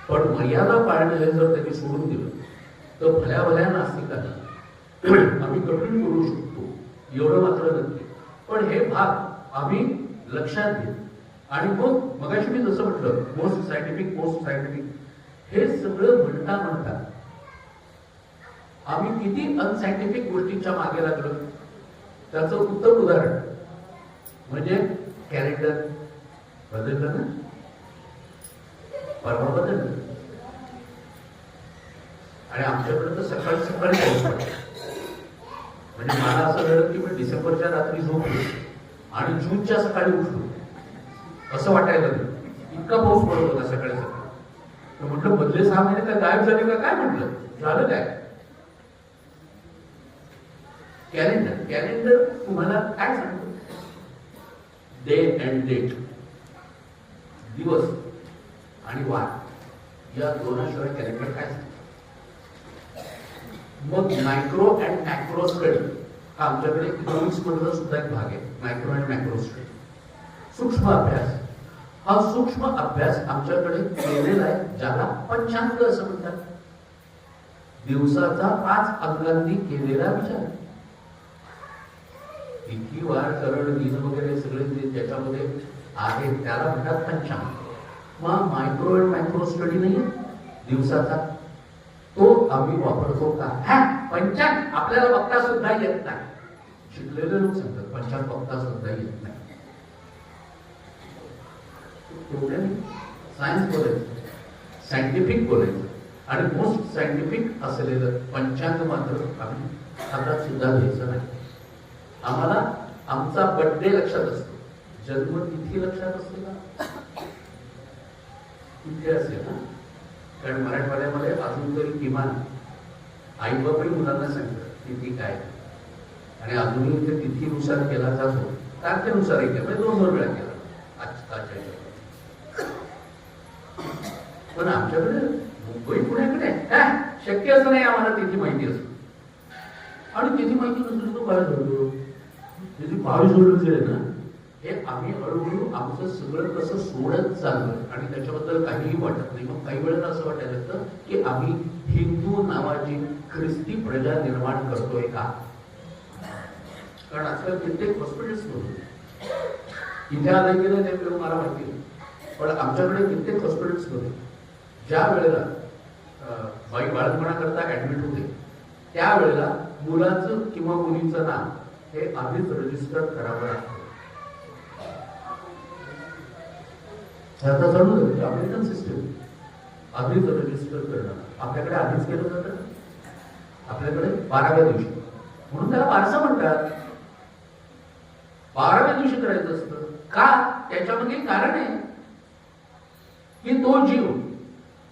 पण मर्यादा पाळणं हे जर त्यांनी सोडून दिलं तर भल्या भल्या नास्तिकांना आम्ही कठीण करू शकतो एवढं मात्र नक्की. पण हे भाग आम्ही लक्षात घेऊ, आणि मग मगाशी मी जसं म्हटलं मोस्ट सायंटिफिक हे सगळं म्हणता आम्ही किती अनसायंटिफिक गोष्टींच्या मागे लागलो. त्याचं उत्तम उदाहरण म्हणजे कॅलेंडर बदललं ना, परवा बदललं, आणि आमच्याकडे तर सकाळी सकाळी पाऊस पडला. म्हणजे मला असं झालं की मी डिसेंबरच्या रात्री झोपलो आणि जूनच्या सकाळी उठलो असं वाटायला लागलं, इतका पाऊस पडत होता सकाळी सकाळी. म्हटलं बदले 6 महिने काय गायब झाले का काय, म्हटलं झालं काय. कॅलेंडर तुम्हाला काय सांगतो, डे अँड डेट, दिवस आणि वार या दोनाशिवाय कॅलेंडर काय सांगतो. मग मायक्रो अँड मॅक्रो स्टडी हा आमच्याकडे इकॉनॉमिक्स मधला सुद्धा एक भाग आहे. मायक्रो अँड मॅक्रो स्टडी, सूक्ष्म अभ्यास. हा सूक्ष्म अभ्यास आमच्याकडे केलेला आहे, ज्याला पंचांग असं म्हणतात. दिवसाचा 5 अंगांनी केलेला विचार, तिथी वार करण दिन वगैरे सगळे जे त्याच्यामध्ये आहे त्याला म्हणतात पंचांग. मग मायक्रो अँड मॅक्रो स्टडी नाही दिवसाचा, तो आम्ही वापरतो का? पंचांग आपल्याला बघता सुद्धा येत नाही. शिकलेले लोक सांगतात पंचांग बघता सुद्धा येत नाही. सायन्स बोलायचं, सायंटिफिक बोलायचं, आणि मोस्ट सायंटिफिक असलेलं पंचांग मात्र आम्ही हातात सुद्धा घ्यायचं नाही. आम्हाला आमचा बर्थडे लक्षात असतो, जन्मतिथी लक्षात असते का? तिथे असेल ना, कारण मराठवाड्यामध्ये अजून तरी किमान आई बाबाही मुलांना सांगतात तिथी काय, आणि अजूनही ते तिथीनुसार केला जातो, तारखेनुसार केला, म्हणजे 2 वेळा केला आजच्या. पण आमच्याकडे मुंबई पुण्याकडे काय शक्य असं नाही आम्हाला तिथी माहिती असतो, आणि तिथी माहिती नसली तो काय सोडतो, त्याची पाळी सोडून जे आहे ना, हे आम्ही हळूहळू आमचं सगळं कसं सोडत चाललोय, आणि त्याच्याबद्दल काहीही वाटत नाही. मग काही वेळेला असं वाटायला लागतं की आम्ही हिंदू नावाची ख्रिस्ती प्रजा निर्माण करतोय का. कारण आजकाल कित्येक हॉस्पिटल्स मध्ये इथे आलं गेलं ते मला माहिती नाही, पण आमच्याकडे कित्येक हॉस्पिटल्स मध्ये ज्या वेळेला बाई बाळंतपणा करता ऍडमिट होते त्यावेळेला मुलाचं किंवा मुलीचं नाव हे आधीच रजिस्टर करावं लागतं. अमेरिकन सिस्टम आधीच रजिस्टर करणं. आपल्याकडे आधीच केलं जातं. आपल्याकडे 12व्या दिवशी, म्हणून त्याला बारसं म्हणतात. 12व्या दिवशी करायचं असतं. का? त्याच्यामध्ये कारण आहे की तो जीव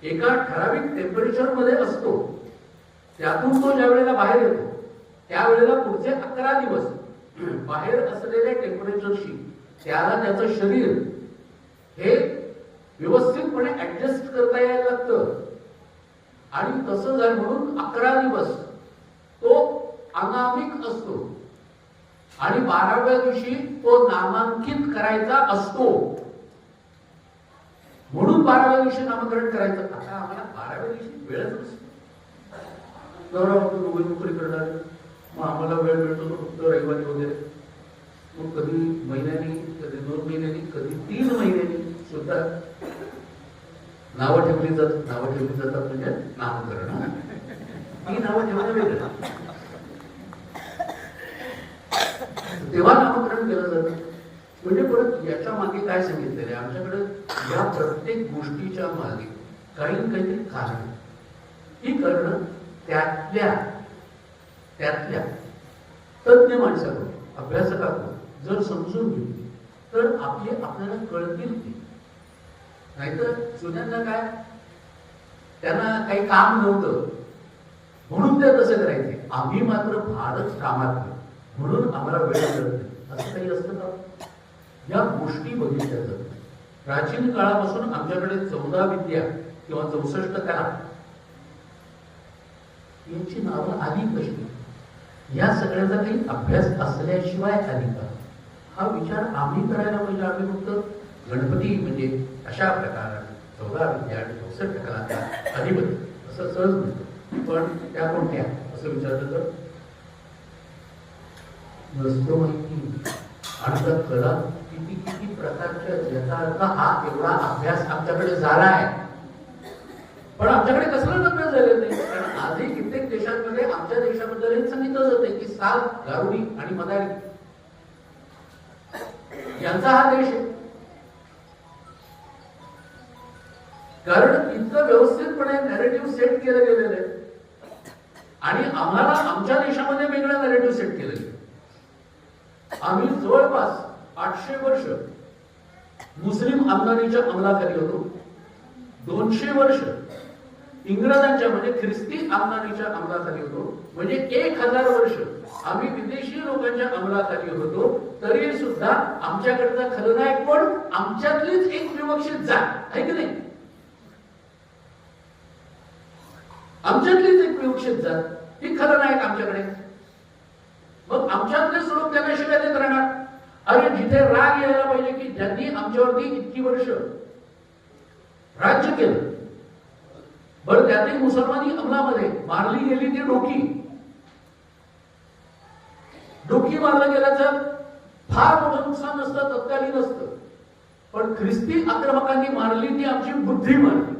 एका ठराविक टेम्परेचर मध्ये असतो. त्यातून तो ज्या वेळेला बाहेर येतो त्यावेळेला पुढचे 11 दिवस बाहेर असलेल्या टेम्परेचरशी त्याला त्याचं शरीर हे व्यवस्थितपणे ऍडजस्ट करता यायला लागतं. आणि तसं झालं म्हणून 11 दिवस तो अनामिक असतो आणि 12व्या दिवशी तो नामांकित करायचा असतो. म्हणून 12व्या दिवशी नामकरण करायचं. आता आम्हाला 12व्या दिवशी वेळच नसतो. नोकरी नोकरी करणार, मग आम्हाला वेळ मिळतो फक्त रविवारी वगैरे. मग कधी महिन्यानी, कधी 2 महिन्यांनी, कधी 3 महिन्यांनी सुद्धा नावं ठेवली जातात म्हणजे नामकरण. ती नावं ठेवणं वेगळं, तेव्हा नामकरण केलं जातं. म्हणजे परत याच्या मागे काय सांगितलेलं आहे, आमच्याकडे या प्रत्येक गोष्टीच्या मागे काही ना काहीतरी कारण. ही करणं त्यातल्या तज्ञ माणसाकडून, अभ्यासकाकडून जर समजून घेतली तर आपल्याला कळतील की. नाहीतर जुन्यांना काय, त्यांना काही काम नव्हतं म्हणून ते तसं करायचे. आम्ही मात्र फारच कामात म्हणून आम्हाला वेळ मिळत नाही, असं काही असतं का? या गोष्टी बघितल्या जातात. प्राचीन काळापासून आमच्याकडे 14 विद्या किंवा 64 कला यांची नावं आली कशी? या सगळ्याचा काही अभ्यास असल्याशिवाय आली का? हा विचार आम्ही करायला पाहिजे. आम्ही फक्त गणपती म्हणजे अशा प्रकाराने 14 विद्या आणि 64 कलांचा अधिपती असं सहज म्हणतो. पण त्या कोणत्या असं विचारलं तर नसतो माहिती. आणि त्या कला किती प्रकारच्या, याचा अर्थ हा एवढा अभ्यास आमच्याकडे झाला आहे. पण आमच्याकडे कसलाच अभ्यास झालेला नाही. कारण आजही कित्येक देशांमध्ये आमच्या देशाबद्दल हेच सांगितलं जाते की साल, गारुडी आणि मदारी यांचा हा देश आहे. कारण इतकं व्यवस्थितपणे नॅरेटिव्ह सेट केलं गेलेलं आहे आणि आम्हाला आमच्या देशामध्ये वेगळं नॅरेटिव्ह सेट केलं गेलं. आम्ही जवळपास 800 वर्ष मुस्लिम आमदानीच्या अंमलाखाली होतो. 200 वर्ष इंग्रजांच्या म्हणजे ख्रिस्ती आमदानीच्या अंमलाखाली होतो. म्हणजे 1000 वर्ष आम्ही विदेशी लोकांच्या अंमलाखाली होतो. तरी सुद्धा आमच्याकडचा खलनायक कोण? आमच्यातलीच एक विवक्षित जात आहे की नाही? आमच्यातलीच एक विवक्षित जात, ही खलनायक आमच्याकडे. मग आमच्यातले लोक त्यांना शिव्या देत राहणार. अरे जिथे राग यायला पाहिजे की ज्यांनी आमच्यावरती इतकी वर्ष राज्य केलं, बरं त्यातील मुसलमानी अंमलामध्ये मारली गेली ती डोकी मारलं गेल्याचं फार मोठं नुकसान नसतं, तत्कालीन असतं. पण ख्रिस्ती आक्रमकांनी मारली ती आमची बुद्धी मारली.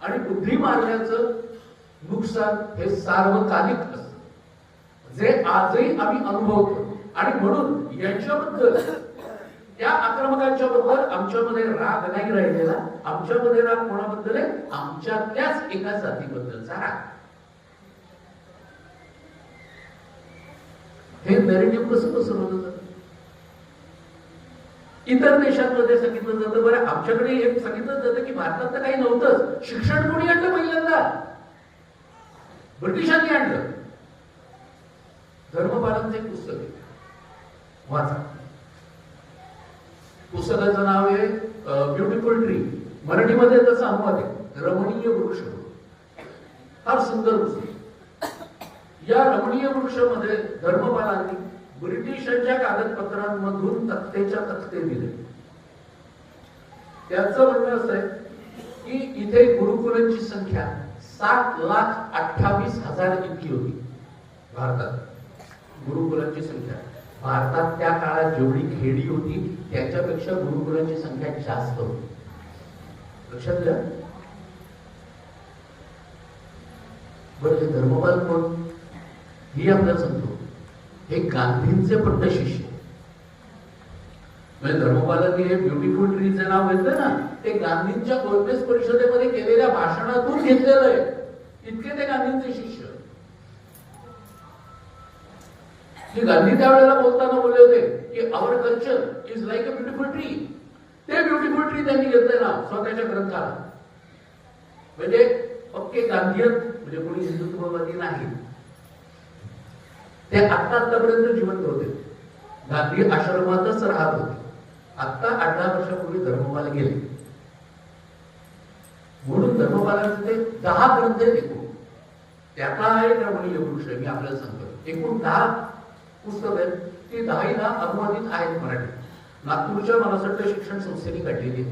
आणि बुद्धी मारल्याचं नुकसान हे सार्वकालिक असतं, जे आजही आम्ही अनुभवतो. आणि म्हणून यांच्याबद्दल, त्या आक्रमकांच्या बद्दल आमच्यामध्ये राग नाही राहिलेला. आमच्यामध्ये राग कोणाबद्दल आहे? आमच्यातल्याच एका जातीबद्दलचा राग. हे नॅरेटिव्ह कसं पसरवलं जातं? इतर देशांमध्ये सांगितलं जातं. बरं आमच्याकडे हे सांगितलं जातं की भारतात तर काही नव्हतंच. शिक्षण कोणी आणलं पहिल्यांदा? ब्रिटिशांनी आणलं. धर्मपालांचं एक पुस्तक आहे, वाचा. पुस्तकाचं नाव आहे ब्युटिफुल ट्री. मराठीमध्ये त्याचा अनुवाद आहे रमणीय वृक्ष. फार सुंदर पुस्तक. या रमणीय वृक्षामध्ये धर्मपालांनी ब्रिटिशांच्या कागदपत्रांमधून तक्तेच्या तक्ते दिले. त्याचं म्हणणं असं आहे की इथे गुरुकुलांची संख्या 7,28,000 इतकी होती भारतात. गुरुकुलांची संख्या भारतात त्या काळात जेवढी खेडी होती त्याच्यापेक्षा गुरुकुलांची संख्या जास्त होती. लक्षात घ्या. बरं हे धर्मपाल कोण? ही आपल्याला सांगतो हे गांधींचे पट्ट शिष्य. म्हणजे धर्मपालांनी हे ब्युटिफुल ट्रीचं नाव घेतलं ना, ते गांधींच्या गोलमेज परिषदेमध्ये केलेल्या भाषणातून घेतलेलं आहे. इतके ते गांधींचे शिष्य. की गांधी त्यावेळेला बोलताना बोलले होते की our culture is like a beautiful tree. ते ब्युटिफुल ट्री त्यांनी घेतलंय ना स्वतःच्या ग्रंथाला. म्हणजे पक्के गांधीयन, म्हणजे कोणी हिंदुत्ववादी नाही. ते आतापर्यंत जिवंत होते. गांधी आश्रमातच राहत होते. आता 18 वर्षापूर्वी धर्मपाल गेले. म्हणून धर्मपालांचे ते 10 ग्रंथ आहेत एकूण. त्याचा आहे रमणीय वृक्ष. मी आपल्याला सांगतो एकूण 10 पुस्तक आहेत. ती 10ही अनुवादित आहेत मराठी. नागपूरच्या मनसट्ट शिक्षण संस्थेने काढलेली.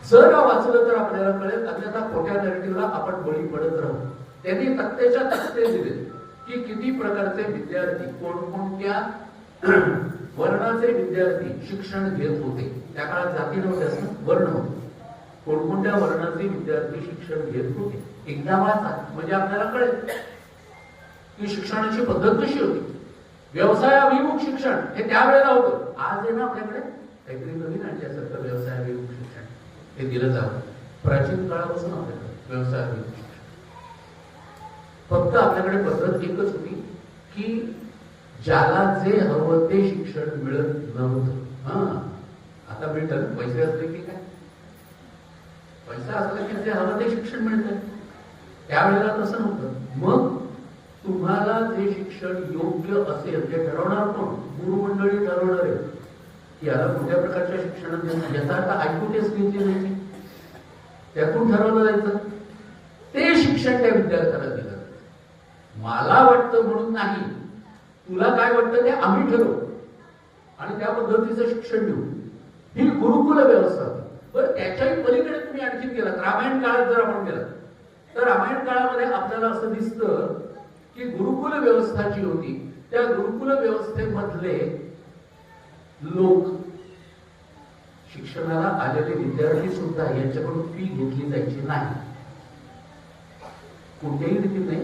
जर वाचलं तर आपल्याला कळेल, अन्यथा खोट्या नॅरेटिव्हला आपण बळी पडत राहू. त्यांनी तक्त्याच्या तक्ते दिले की किती प्रकारचे विद्यार्थी कोणकोणत्या वर्णाचे विद्यार्थी शिक्षण घेत होते. त्या काळात जाती नव्हत्याच ना, वर्ण होते. कोणकोणत्या वर्णाचे विद्यार्थी शिक्षण घेत होते एकदा वाचा, म्हणजे आपल्याला कळेल की शिक्षणाची पद्धत कशी होती. व्यवसायाभिमुख शिक्षण हे त्यावेळेला होतं. आज आहे ना आपल्याकडे काहीतरी नवीन आणल्यासारखं व्यवसायाभिमुख शिक्षण हे दिलं जावं. प्राचीन काळापासून आपल्याकडे व्यवसायाभिमुख शिक्षण. फक्त आपल्याकडे पद्धत एकच होती की ज्याला जे हवं ते शिक्षण मिळत नव्हतं. आता मिळतं, पैसे असले की काय, पैसा असला की जे हवं ते शिक्षण मिळतं. त्यावेळेला तसं नव्हतं. मग तुम्हाला जे शिक्षण योग्य असेल ते ठरवणार कोण? गुरुमंडळी ठरवणार आहे की याला कुठल्या प्रकारच्या शिक्षणात देणार. याचा अर्थ ऐकू टेस्ट घेतली जायची, त्यातून ठरवलं जायचं. ते शिक्षण त्या विद्यार्थ्याला दिलं. मला वाटतं म्हणून नाही, तुला काय वाटतं ते आम्ही ठरवू आणि त्या पद्धतीचं शिक्षण देऊ. ही गुरुकुल व्यवस्था होती. बरं, त्याच्याही पलीकडे तुम्ही आणखी गेलात. रामायण काळात जर आपण गेलात तर रामायण काळामध्ये आपल्याला असं दिसतं की गुरुकुल व्यवस्था जी होती त्या गुरुकुल व्यवस्थेमधले लोक, शिक्षणाला आलेले विद्यार्थी सुद्धा यांच्याकडून फी घेतली जायची नाही. कोणत्याही रीतीने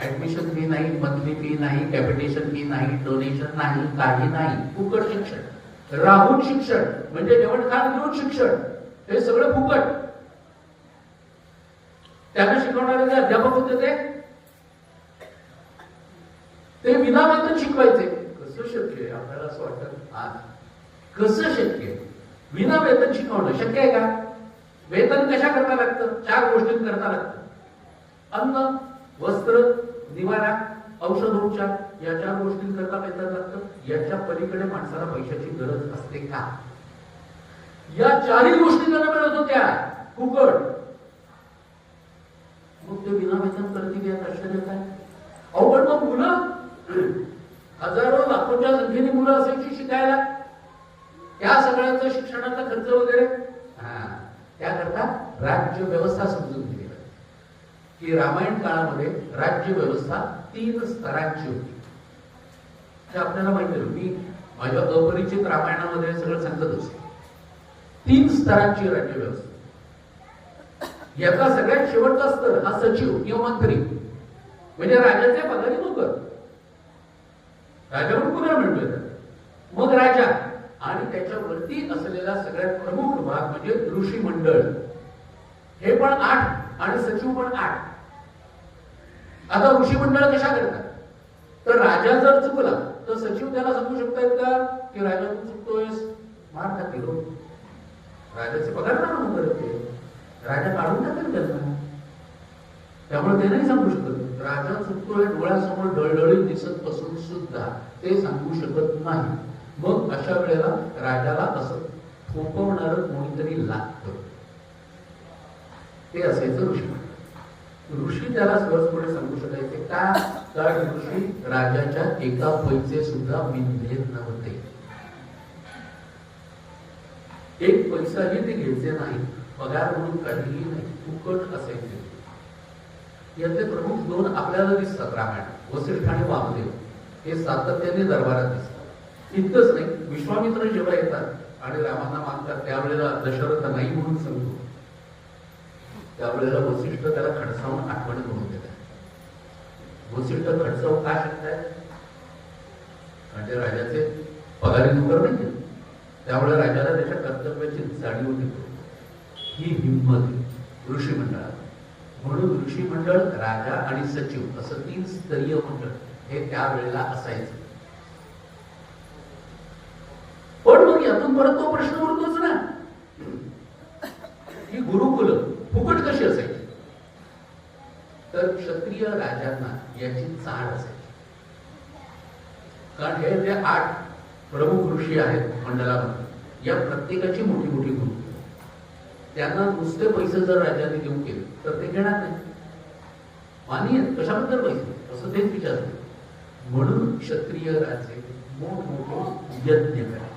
ऍडमिशन फी नाही, मंथली फी नाही, कॅपिटेशन फी नाही, डोनेशन नाही, काही नाही. फुकट शिक्षण, राहून शिक्षण, म्हणजे जेवण खाण घेऊन शिक्षण, हे सगळं फुकट. त्यांना शिकवणारे जे अध्यापक होते ते विनावेतन शिकवायचे. कसं शक्य आहे? आपल्याला असं वाटतं आज कसं शक्य आहे विनावेतन शिकवणं? शक्य आहे का? वेतन कशा करता लागतं? 4 गोष्टींकरता लागतं. अन्न, वस्त्र, निवारा, औषधोपचार, या 4 गोष्टींकरता वेतन लागतं. याच्या पलीकडे माणसाला पैशाची गरज असते का? या 4ही गोष्टी त्यांना मिळत होत्या फुकट. मग ते विनावेतन करतील यात आश्चर्य काय? पण मग मुलं, हजारो लाखोच्या संख्येने मुलं असायची शिकायला. त्या सगळ्यांचं शिक्षणाचा खर्च वगैरे त्याकरता राज्य व्यवस्था समजून दिली की रामायण काळामध्ये राज्य व्यवस्था 3 स्तरांची होती. हे आपल्याला माहिती आहे. मी माझ्या अपरिचित रामायणामध्ये सगळं सांगत असतो. 3 स्तरांची राज्य व्यवस्था. याचा सगळ्यात शेवटचा स्तर हा सचिव किंवा मंत्री, म्हणजे राजाचे पगारी नोकर. राजाकडून पगार मिळतोय. मग राजा आणि त्याच्यावरती असलेला सगळ्यात प्रमुख भाग म्हणजे ऋषी मंडळ. हे पण 8 आणि सचिव पण 8. आता ऋषी मंडळ कशा करतात? तर राजा जर चुकला तर सचिव त्याला सांगू शकतात का की राजा तू चुकतोयस, मार खातील. राजाचे पगार ना करते, राजा काढून टाकेल त्यांना. त्यामुळे ते नाही सांगू शकत. राजा चुकतोय डोळ्यासमोर डळडळीत दिसत असून सुद्धा ते सांगू शकत नाही. मग अशा वेळेला राजाला असं थोपवणार कोणीतरी लागतं. ते असायचं ऋषी. ऋषी त्याला सहजपणे सांगू शकायचे का? कारण ऋषी राजाच्या एका पैसे सुद्धा विंधेत नव्हते. 1 पैसाही ते घ्यायचे नाही. पगार म्हणून काहीही नाही, फुकट असायचे. याचे प्रमुख 2 आपल्याला दिसतात रामायण. वसिष्ठ आणि वामदेव हे सातत्याने दरबारात दिसतात. इतकंच नाही, विश्वामित्र जेव्हा येतात आणि रामांना मागतात त्यावेळेला दशरथ नाही म्हणून सांगतो, त्यावेळेला वसिष्ठ त्याला खडसावून आठवण म्हणून देतात. गोसिष्ठ खडचव का शकताय? म्हणजे राजाचे पगारी नोकर नाही, त्यामुळे राजाला त्याच्या कर्तव्याची जाणीव होती. ही हिंमत ऋषी मंडळात. म्हणून ऋषी मंडळ, राजा आणि सचिव असं 3 स्तरीय मंडळ हे त्यावेळेला असायचं. पण मग यातून परत तो प्रश्न उरतोच ना, ही गुरुकुल फुकट कशी असायची? तर क्षत्रिय राजांना याची चाड असायची. कारण हे जे 8 प्रमुख ऋषी आहेत मंडळामध्ये, या प्रत्येकाची मोठी मोठी गुरु. त्यांना नुसते पैसे जर राजाने देऊन केले तर ते घेणार नाही. मान्य कशाबद्दल पैसे असं तेच विचारते. म्हणून क्षत्रिय राजे मोठमोठे यज्ञ करा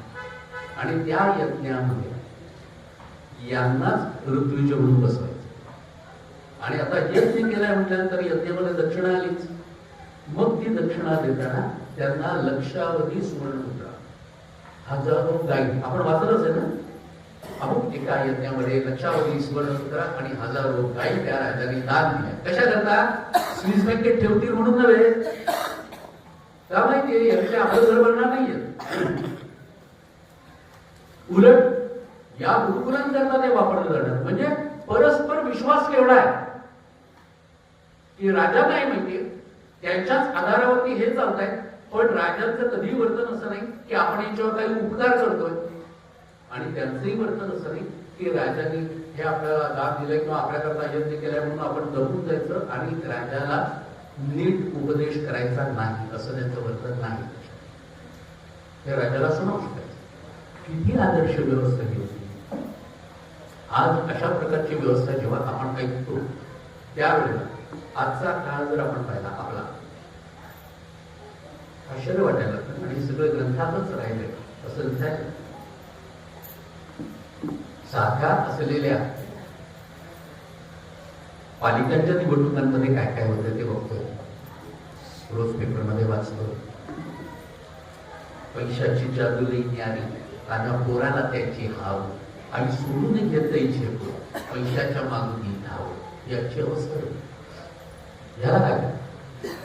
आणि त्या यज्ञामध्ये यांनाच ऋत्विज म्हणून बसवायचं. आणि आता यज्ञ केलाय म्हटल्यानंतर यज्ञामध्ये दक्षिणा आलीच. मग ती दक्षिणा देताना त्यांना लक्षावधी सुवर्णमुद्रा, 1000 गायी, आपण वाचलंच आहे ना, अमुक एका यज्ञामध्ये लक्षावधी सुवर्णमुद्रा आणि 1000 गायी त्या राजाने दान दिल्या. कशा करता? स्विस बँकेत ठेवतील म्हणून नव्हे, का माहितीये यापेक्षा आपलं घर बनणार नाहीये. उलट या गुरुकुलांकरता ते वापरलं जाणार. म्हणजे परस्पर विश्वास केवढा आहे की राजा काय माहितीये त्यांच्याच आधारावरती हे चालत आहे. पण राजांचं कधी वर्तन असं नाही की आपण याच्यावर काही उपकार करतोय, आणि त्यांचंही वर्तन असं नाही की राजाने हे आपल्याला दान दिलंय किंवा आपल्याकरता यज्ञ केलाय म्हणून आपण दबून जायचं आणि राजाला नीट उपदेश करायचा नाही, असं त्यांचं वर्तन नाही. ते राजाला सुनावू शकायचं. किती आदर्श व्यवस्था ही होती. आज अशा प्रकारची व्यवस्था जेव्हा आपण ऐकतो त्यावेळेला आजचा काळ जर आपण पाहिला आपला, आश्चर्य वाटायला लागतं. आणि सगळे ग्रंथातच राहिले असं दिसायचं. साध्या असलेल्या पालिकांच्या निवडणुकांमध्ये काय काय होतं ते बघतोय, रोज पेपरमध्ये वाचतो. पैशाची जादू न्यारी आणि पोराला त्याची हाव आणि सोडून घेतही झेप, पैशाच्या मागणी धाव, याची अवस्था. याला काय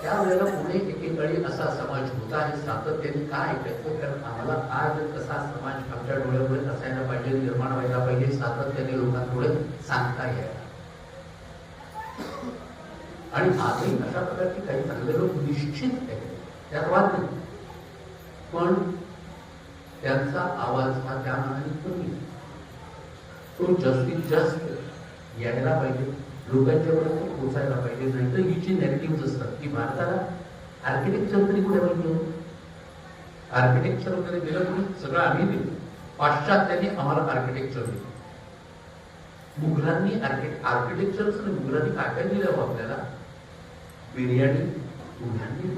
त्यावेळेला पुणे एकेकाळी असा समाज होता. हे सातत्याने काय ऐकायचं, कारण आम्हाला आज कसा समाज आमच्या डोळ्यापुढे असायला पाहिजे, निर्माण व्हायला पाहिजे, सातत्याने लोकांपुढे सांगता यायला. आणि आजही अशा प्रकारची काही चांगले लोक निश्चित आहेत, त्यात वाद नाही. पण त्यांचा आवाज हा त्या मनाने कमी, तो जास्तीत जास्त यायला पाहिजे, लोकांच्या पर्यंत पोचायला पाहिजे. नाही तर ही जी नॅरेटिव्ह असतात की भारताला आर्किटेक्चर तरी कुठे पाहिजे, आर्किटेक्चर वगैरे दिलं कोणी, सगळं आम्ही दिलं. पाश्चात्यांनी आम्हाला आर्किटेक्चर दिलं. मुघलांनी आर्किटेक्चरच नाही, मुघलांनी काय काय दिलं आपल्याला? बिर्याणी मुघलांनी दिली.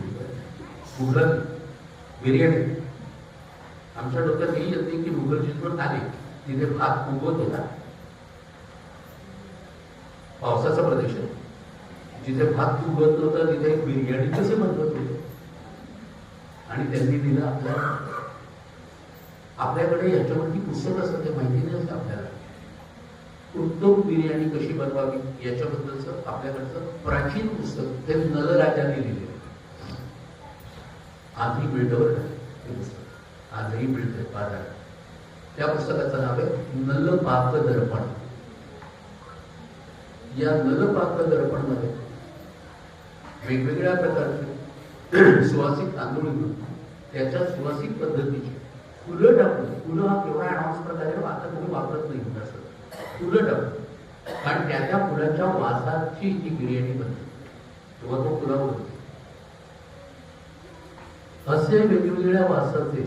मुघलांनी बिर्याणी. आमच्या डोक्यात ही येते की मुघल जिथून आले तिथे भात उगवत होता, पावसाचा प्रदेश आहे, जिथे भात उगवत होता तिथे बिर्याणी कसे बनवत होते. आणि त्यांनी दिलं आपल्याला. आपल्याकडे याच्यावरती पुस्तक असं ते माहिती नाही असतं आपल्याला. उत्तम बिर्याणी कशी बनवावी याच्याबद्दलच आपल्याकडचं प्राचीन पुस्तक ते नलराजाने लिहिलेलं. आजही मिळतं बरं का ते पुस्तक, आजही मिळतं बाजारात. त्या पुस्तकाचं नाव आहे नलपाक दर्पण. या नलपाक दर्पण मध्ये वेगवेगळ्या प्रकारचे सुवासिक तांदूळ घेऊन त्याच्या सुवासिक पद्धतीचे फुलं टाकून, फुलं हा केवढा ऍडव्हान्स प्रकारे आता कोणी वापरत नाही असं, फुलं टाकून, कारण त्या फुलांच्या वासाची जी बिर्याणी बनते तेव्हा तो पुलाव बनतो. असे वेगवेगळ्या वासाचे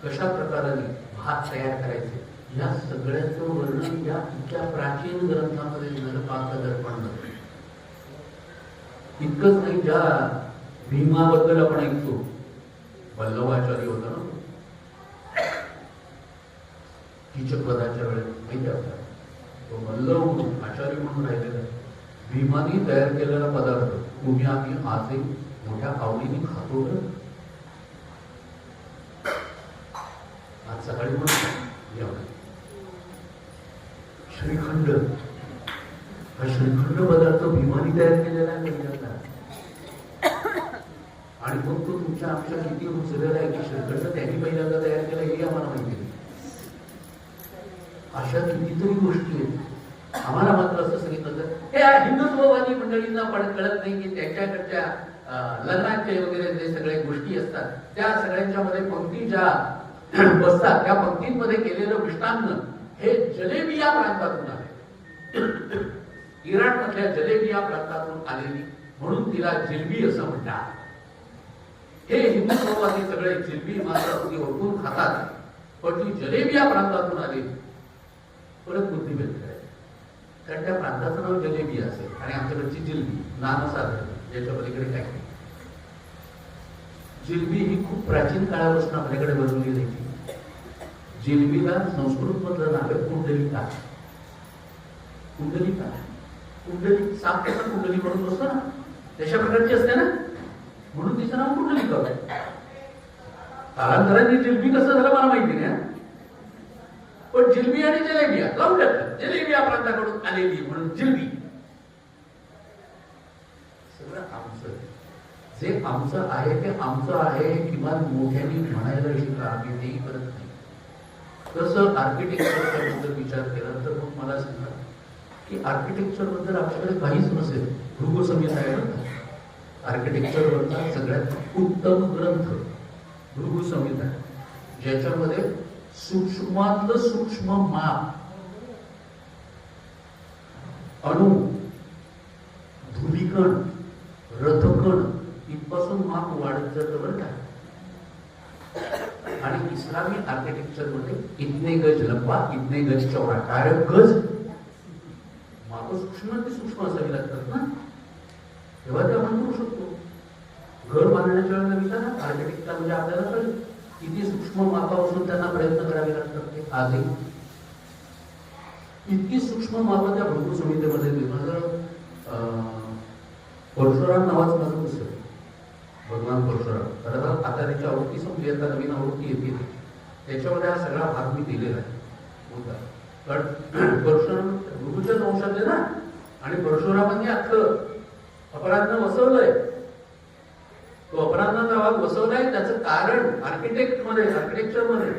कशा प्रकाराने भात तयार करायचे या सगळ्याचं वर्णन या इतक्या प्राचीन ग्रंथामध्ये नलपाक दर्पण. इतकंच नाही, ज्या भीमाबद्दल आपण ऐकतो, वल्लभाचार्य होता ना कीचकवधाच्या वेळेस, माहिती आपल्याला तो वल्लभ म्हणून आचार्य म्हणून राहिलेला भीमाने तयार केलेला पदार्थ तुम्ही आम्ही आजही मोठ्या आवडीने खातो. आज सकाळी पण श्रीखंड, हा श्रीखंड पदार्थ भीमाने तयार केलेला आहे. आणि मग तो तुमच्या आमच्या किती रुजलेला आहे की श्रीखंड त्यांनी पहिल्यांदा तयार केला हे आम्हाला माहिती नाही. अशा कितीतरी गोष्टी आहेत. आम्हाला मात्र असं सांगितलं तर हे हिंदुत्ववादी मंडळींना पण कळत नाही की त्याच्याकडच्या लग्नाचे वगैरे जे सगळे गोष्टी असतात त्या सगळ्यांच्या मध्ये पंक्ती ज्या बसतात त्या पंक्तींमध्ये केलेलं विष्णान्न हे जलेबिया प्रांतातून आले. इराण मधल्या जलेबिया प्रांतातून आलेली म्हणून तिला जिलबी असं म्हणतात. हे हिंदुत्ववादी सगळे जिलबी मात्र अगदी ओळखून खातात, पण ती जलेबिया प्रांतातून आली. परत बुद्धी व्यक्त करायची, कारण त्या प्रांताचं नाव जलेबिया असेल आणि आमच्याकडची जिलबी नामसाधन याच्या पलीकडे काय. जिलबी ही खूप प्राचीन काळापासून आपल्याकडे बनवली जायची. जिलबीला संस्कृत मधलं नाव आहे कुंडलिका. कुंडलिका कुंडली साप कसा कुंडली म्हणून बसतो ना तशा प्रकारची असते ना, म्हणून तिचं नाव कुंडलिका. कालांतराने जिलबी कसं झालं मला माहिती नाही, पण जिलबी आणि जलेबिया लावून टाकतात. जलेबिया प्रांताकडून आलेली म्हणून जिलबी. सगळं आमचं जे आमचं आहे ते आमचं आहे किमान मोठ्याने म्हणायला शिका. आम्ही तेही करत नाही. तसं आर्किटेक्चरच्या बद्दल विचार केला तर मग मला सांगा की आर्किटेक्चर बद्दल आपल्याकडे काहीच नसेल. भृगुसंहिता आहे आर्किटेक्चर वरचा सगळ्यात उत्तम ग्रंथ भृगुसंहिता, ज्याच्यामध्ये सूक्ष्मातलं सूक्ष्म माप अणु धूलिकण रथकण इथपासून माप वाढत जातं बरं का. आणि इस्लामी आर्किटेक्चर मध्ये इतने गज लंबा इतने गज चौडा. कारण गज माप सूक्ष्म ते सूक्ष्म असावी लागतात ना, तेव्हा ते आपण करू शकतो. घर बांधण्याच्या वेळेला विचारा आर्किटेक्टला म्हणजे आपल्याला कळेल किती सूक्ष्म मापापासून त्यांना प्रयत्न करावे लागतात. ते आजही इतकी सूक्ष्म माप त्या भृगुसंहितेमध्ये. माझं परशुराम नावाचं माझं पुस्तक भगवान परशुराम, तर आता त्याची आवृत्ती संपली, आता नवीन आवृत्ती येते. त्याच्यामध्ये हा सगळा भाग मी दिलेला आहे. कारण परशुराम भृगूच्या वंशातले ना, आणि परशुरामांनी अख्खं अपराधनं वसवलंय. तो अपराधाचा भाग वसवलाय त्याचं कारण आर्किटेक्चर मध्ये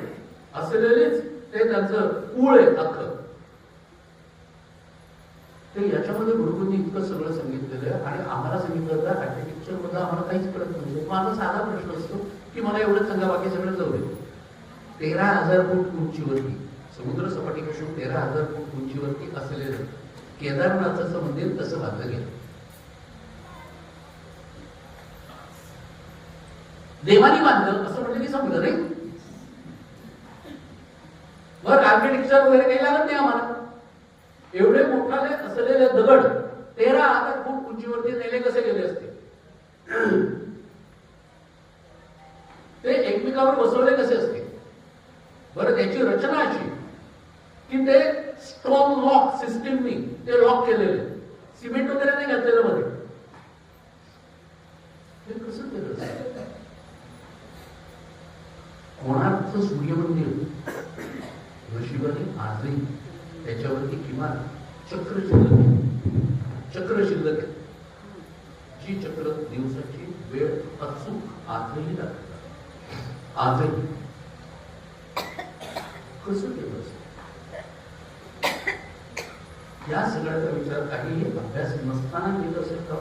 असलेलेच ते त्यांचं कूळ आहे अख्खं. ते याच्यामध्ये भृगूंनी इतकं सगळं सांगितलेलं आहे. आणि आम्हाला सांगितलं तर आर्किटेक्चर मध्ये आम्हाला काहीच कळत नाही. माझा साधा प्रश्न असतो की मला एवढंच सांगा बाकी सगळं जवळ. 13,000 फूट उंचीवरती समुद्र सपाटीपासून 13,000 फूट उंचीवरती असलेलं केदारनाथाचं मंदिर कसं बांधलं गेलं. देवानी बांधलं असं म्हटलं की समजलं नाही. वर आर्किटेक्चर वगैरे काही लागत नाही आम्हाला. एवढे मोठाले असलेले दगड 13,000 फूट उंचीवरती नेले कसे गेले असते, ते एकमेकावर बसवले कसे असते बरं. त्याची रचना अशी की ते स्टोन लॉक सिस्टीमनी ते लॉक केलेले, सिमेंट वगैरे नाही घातलेलं मध्ये. हे कसं केलं. कोणार्कचं सूर्यमंदिर नशिबाने आजही त्याच्यावरती किमान चक्र शिल्लक आहे. जी चक्र दिवसाची वेळ अचूक आजही लागतात. आजही कसं केलं. या सगळ्याचा विचार काहीही अभ्यास नसताना केला असेल का.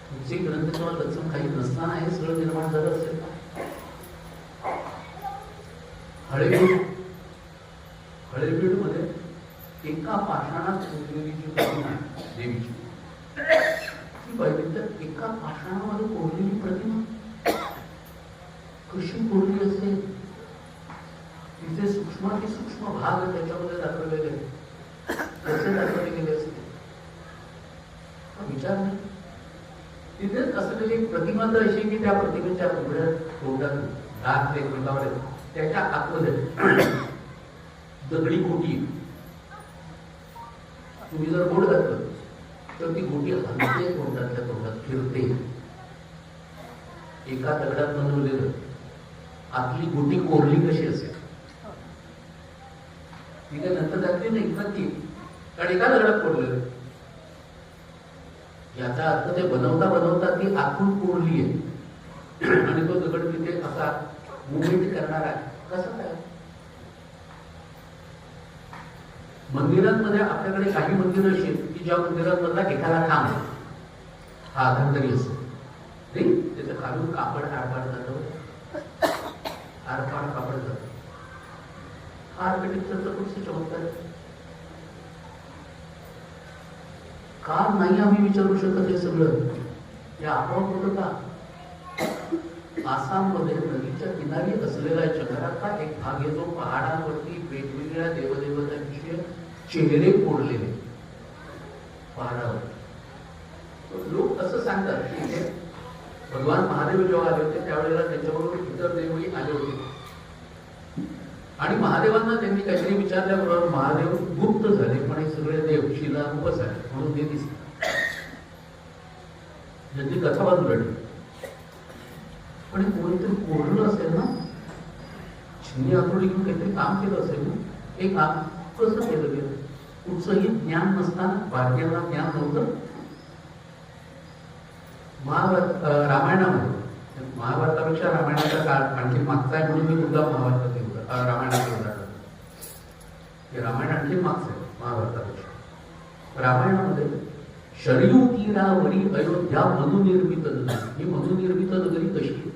तुमचे ग्रंथ किंवा तत्सम काही नसताना हे सगळं निर्माण झालं असेल का. हळेबीड मध्ये एका पाषाणात कोरलेली जी प्रतिमा देवीची, ती पाहिली तर एका पाषाणामध्ये कोरलेली प्रतिमा कशी कोरली असते. तिचे सूक्ष्माती सूक्ष्म भाग त्याच्यामध्ये दाखवले गेले, कसे दाखवले गेले असते विचार नाही. तिथेच असलेली प्रतिमा तर अशी की त्या प्रतिमेच्या उघड्या तोंडात दात ते तोंडावर त्याच्या आतमध्ये दगडी गोटी. तुम्ही जर बोट घातलं तर ती गोटी हलते, तोंडातल्या तोंडात फिरते. एका दगडात बनवलेलं आतली गोटी कोरली कशी असेल ती काय नंतर घातली नाही नक्की, कारण एका दगडात कोरलेलं. याचा अर्थ ते बनवता बनवता ती आतून कोरली आहे. आणि तो दगड तिथे असा मुवमेंट करणार आहे. कसं काय? मंदिरांमध्ये आपल्याकडे काही मंदिरं अशी आहेत की ज्या मंदिरांमधला एखादा खांब हा धनगरी असतो, त्याचं खालून कापड आरपार जातं, आरपार कापड जातं. हा आर्किटेक्चरचा खूप चमत्कार आहे. का नाही आम्ही विचारू शकत हे सगळं? हे आपोआप होतं का? आसाममध्ये नदीच्या किनारी असलेला जंगलाचा एक भाग आहे जो पहाडांवरती वेगवेगळ्या देवदेवतांचे चेहरे कोरलेले पहाडावर. लोक असं सांगतात की भगवान महादेव जेव्हा आले होते त्यावेळेला त्यांच्याबरोबर इतर देवही आले होते आणि महादेवांना त्यांनी काहीतरी विचारल्याबरोबर महादेव गुप्त झाले, पण हे सगळे देव शिला रूप झाले म्हणून ते दिसतात. त्यांची कथा बाजूला ठेवली. पण कोणीतरी कोरलं असेल ना, छिन्नी आतोडी घेऊन काहीतरी काम केलं असेल ना. हे काम कसं केलं गेलं? कुठचंही ज्ञान नसताना, भारतीयांना ज्ञान नव्हतं. रामायणामध्ये, महाभारतापेक्षा रामायणाचा काळ आणखी मागचा आहे म्हणून मी तुला महाभारतात रामायणाचं उदाहरण. हे रामायण आणखी मागचं आहे महाभारतापेक्षा. रामायणामध्ये शरयू तीरावरी अयोध्या मनुनिर्मित नगरी. ही मनुनिर्मित नगरी कशी?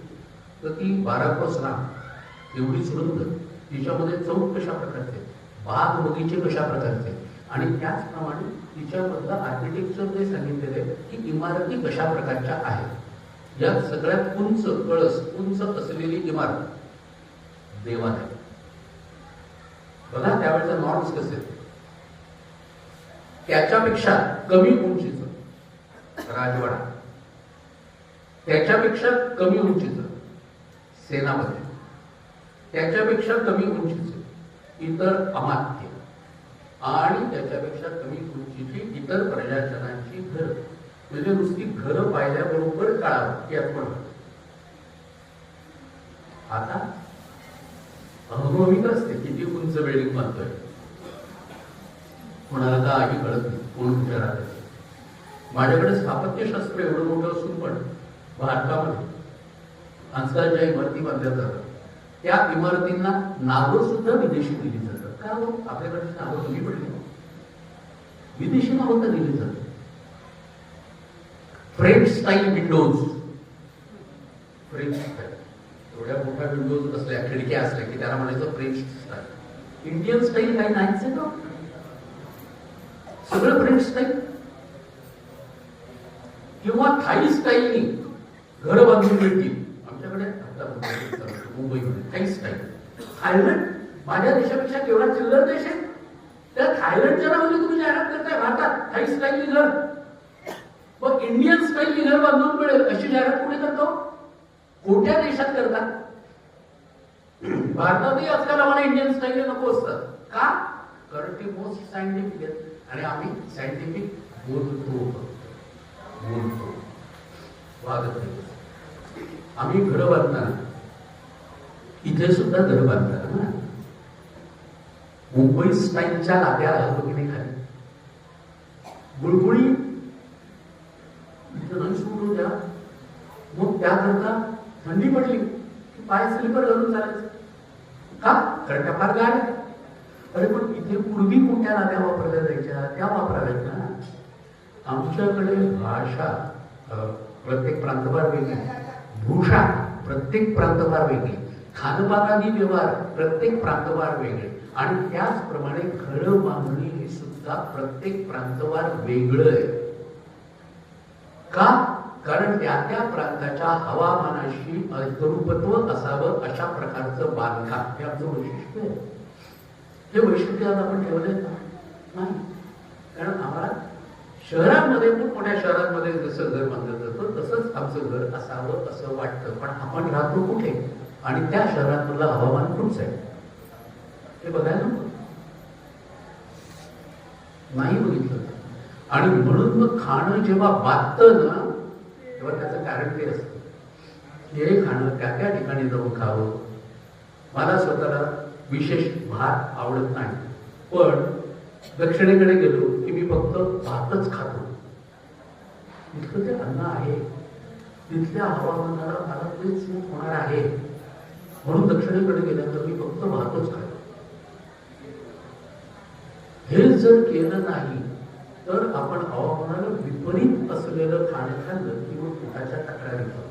तर ती 12 क्रॉस लांब, एवढीच रुंद, तिच्यामध्ये चौक कशा प्रकारचे, बाग बगीचे कशा प्रकारचे, आणि त्याचप्रमाणे तिच्यामधलं आर्किटेक्चर जे सांगितलेलं आहे की इमारती कशा प्रकारच्या आहेत. या सगळ्यात उंच कळस, उंच असलेली इमारत देवालय. बघा त्यावेळेचा नॉर्म्स कसे, त्याच्यापेक्षा कमी उंचीचं राजवाडा, त्याच्यापेक्षा कमी उंचीचं सेनापती, त्याच्यापेक्षा कमी उंचीचे इतर अमात्य, आणि त्याच्यापेक्षा कमी उंचीची इतर प्रजाजनांची घर. म्हणजे नुसती घरं पाहिल्याबरोबर कळावं की आपण आता अनुभवित असते किती उंच बिल्डिंग बांधतोय. कोणाला काही कळत नाही कोण कुठे राहत. माझ्याकडे स्थापत्यशास्त्र एवढं मोठं असून पण भारतामध्ये आजकाल ज्या इमारती बांधल्या जातात त्या इमारतींना नावं सुद्धा विदेशी दिली जातात. का हो? आपल्याकडची नावं कमी पडली, विदेशी नावं का दिली जातात? French style Windows, French style, थोड्या मोठ्या विंडोज असल्या, खिडक्या असल्या की त्याला म्हणायचं फ्रेंच स्टाईल. इंडियन स्टाईल काही नाहीच आहे का? सगळं फ्रेंच स्टाईल. किंवा थाई स्टाईलनी घर बांधून मिळतील आमच्याकडे. मुंबईमध्ये थाई स्टाईल. थायलंड माझ्या देशापेक्षा केवढा चिल्लर देश आहे, त्या थायलंडच्या नावाने तुम्ही जाहिरात करताय भारतात थाई स्टाईल घर. मग इंडियन स्टाईल घर बांधून मिळेल अशी जाहिरात कुठे करतो? कोणत्या देशात करतात? भारतातही आजकाल आम्हाला इंडियन स्टाईल नको असतात. का? कारण ते मोस्ट सायंटिफिक आहेत आणि आम्ही सायंटिफिक बोलतो वागत नाही. आम्ही घरं बांधताना इथे सुद्धा घर बांधतात ना, मुंबई स्टाईलच्या लाद्या की खाली गुळगुळी सुरू द्या. मग त्याकरता थंडी पडली की पाय स्लीपर घालून चालायचं. का? कारण त्या फार गाड आहे. अरे पण इथे पूर्वी कोणत्या लाद्या वापरल्या जायच्या त्या वापराव्यात ना. आमच्याकडे भाषा प्रत्येक प्रांतभार वेगळी, भूषा प्रत्येक प्रांतभार वेगळी, खानपानादी व्यवहार प्रत्येक प्रांतभार वेगळे, आणि त्याचप्रमाणे घरं बांधणी हे सुद्धा प्रत्येक प्रांतभार वेगळं आहे. का? कारण त्या त्या प्रांताच्या हवामानाशी अनुरूपत्व असावं अशा प्रकारचं बांधकाम हे आमचं वैशिष्ट्य आहे. हे वैशिष्ट्य आज आपण ठेवले नाही. कारण आम्हाला शहरांमध्ये खूप मोठ्या शहरांमध्ये जसं घर बांधलं जातं तसंच आमचं घर असावं असं वाटतं. पण आपण राहतो कुठे आणि त्या शहरातलं हवामान कुठचं आहे हे बघायला नाही बघितलं. आणि म्हणून मग खाणं जेव्हा बांधतं ना तेव्हा त्याचं कारण ते असतं. हे खाणं त्या त्या ठिकाणी जाऊन खावं. मला स्वतःला विशेष भात आवडत नाही, पण दक्षिणेकडे गेलो की मी फक्त भातच खातो. इतकं ते अन्न आहे तिथल्या हवामानाला मला तेच सूट होणार आहे, म्हणून दक्षिणेकडे गेल्यानंतर मी फक्त भातच खातो. हे जर केलं नाही तर आपण हवामानाला विपरीत असलेलं खाणं खाल्लं किंवा पोटाच्या तक्रारी करतो.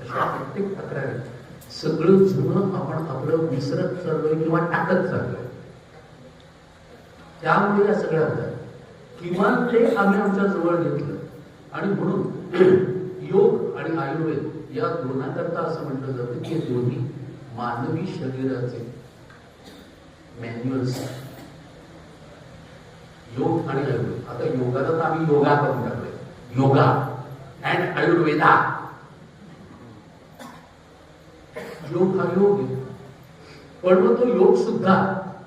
अशा प्रत्येक तक्रारी सगळं जुनं आपण आपलं विसरत चाललोय किंवा टाकत चाललोय. त्यामुळे या सगळ्या होतात. किमान ते आम्ही आमच्या जवळ घेतलं आणि म्हणून योग आणि आयुर्वेद या दोनाकरता असं म्हटलं जातं की दोन्ही मानवी शरीराचे मॅन्युअल्स. योग आणि आयुर्वेद. आता योगाला तर आम्ही योगा करून टाकलोय, योगा अँड आयुर्वेदा. योग हा योग आहे, पण मग तो योग सुद्धा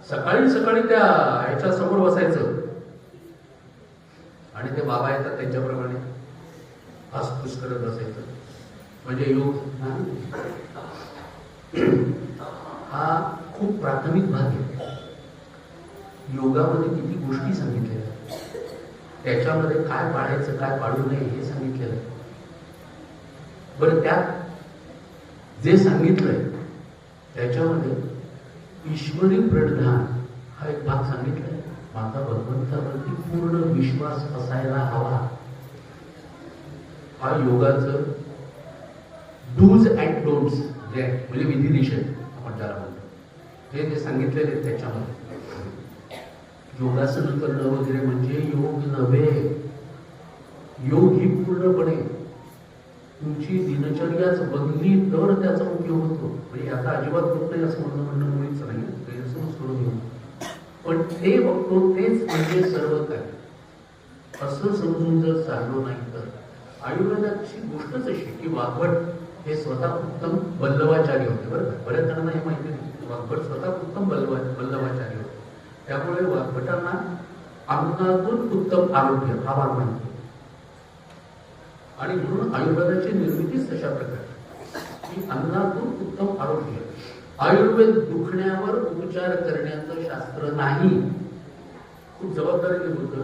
सकाळी सकाळी त्या ह्याच्या समोर बसायचं आणि ते बाबा येतात त्यांच्याप्रमाणे आसपूस करत बसायचं म्हणजे योग हा खूप प्राथमिक भाग आहे. योगामध्ये किती गोष्टी सांगितलेल्या आहेत, त्याच्यामध्ये काय पाळायचं काय पाळू नये हे सांगितलेलं आहे. बरं, त्यात जे सांगितलंय त्याच्यामध्ये ईश्वरी प्रणिधान हा एक भाग सांगितलाय. माझा भगवंतावरती पूर्ण विश्वास असायला हवा. हा योगाचं डूज अँड डोंट्स म्हणजे विधी निषेध आपण त्याला म्हणतो, हे जे सांगितलेले त्याच्यामध्ये. योगासन करणं वगैरे म्हणजे योग नव्हे. योग ही पूर्णपणे तुमची दिनचर्याच बनली तर त्याचा उपयोग होतो. म्हणजे आता अजिबात होत नाही असं म्हणणं मुळीच नाही, गैरसमज करून घेऊ. पण ते बघतो तेच म्हणजे सर्व काही असं समजून जर चाललो नाही तर आयुर्वेदाची गोष्टच अशी की वाघभट हे स्वतः उत्तम बल्लवाचार्य होते. बरं का, बऱ्याच जणांना हे माहिती नाही. वाघभट स्वतः उत्तम बल्लवाचार्य होते. त्यामुळे वाघभटांना अन्नातून उत्तम आरोग्य हा भाग माहिती आणि म्हणून आयुर्वेदाची निर्मितीच तशा प्रकारे की अन्नातून उत्तम आरोग्य. आयुर्वेद दुखण्यावर उपचार करण्याचं शास्त्र नाही. खूप जबाबदारीने बोलतो.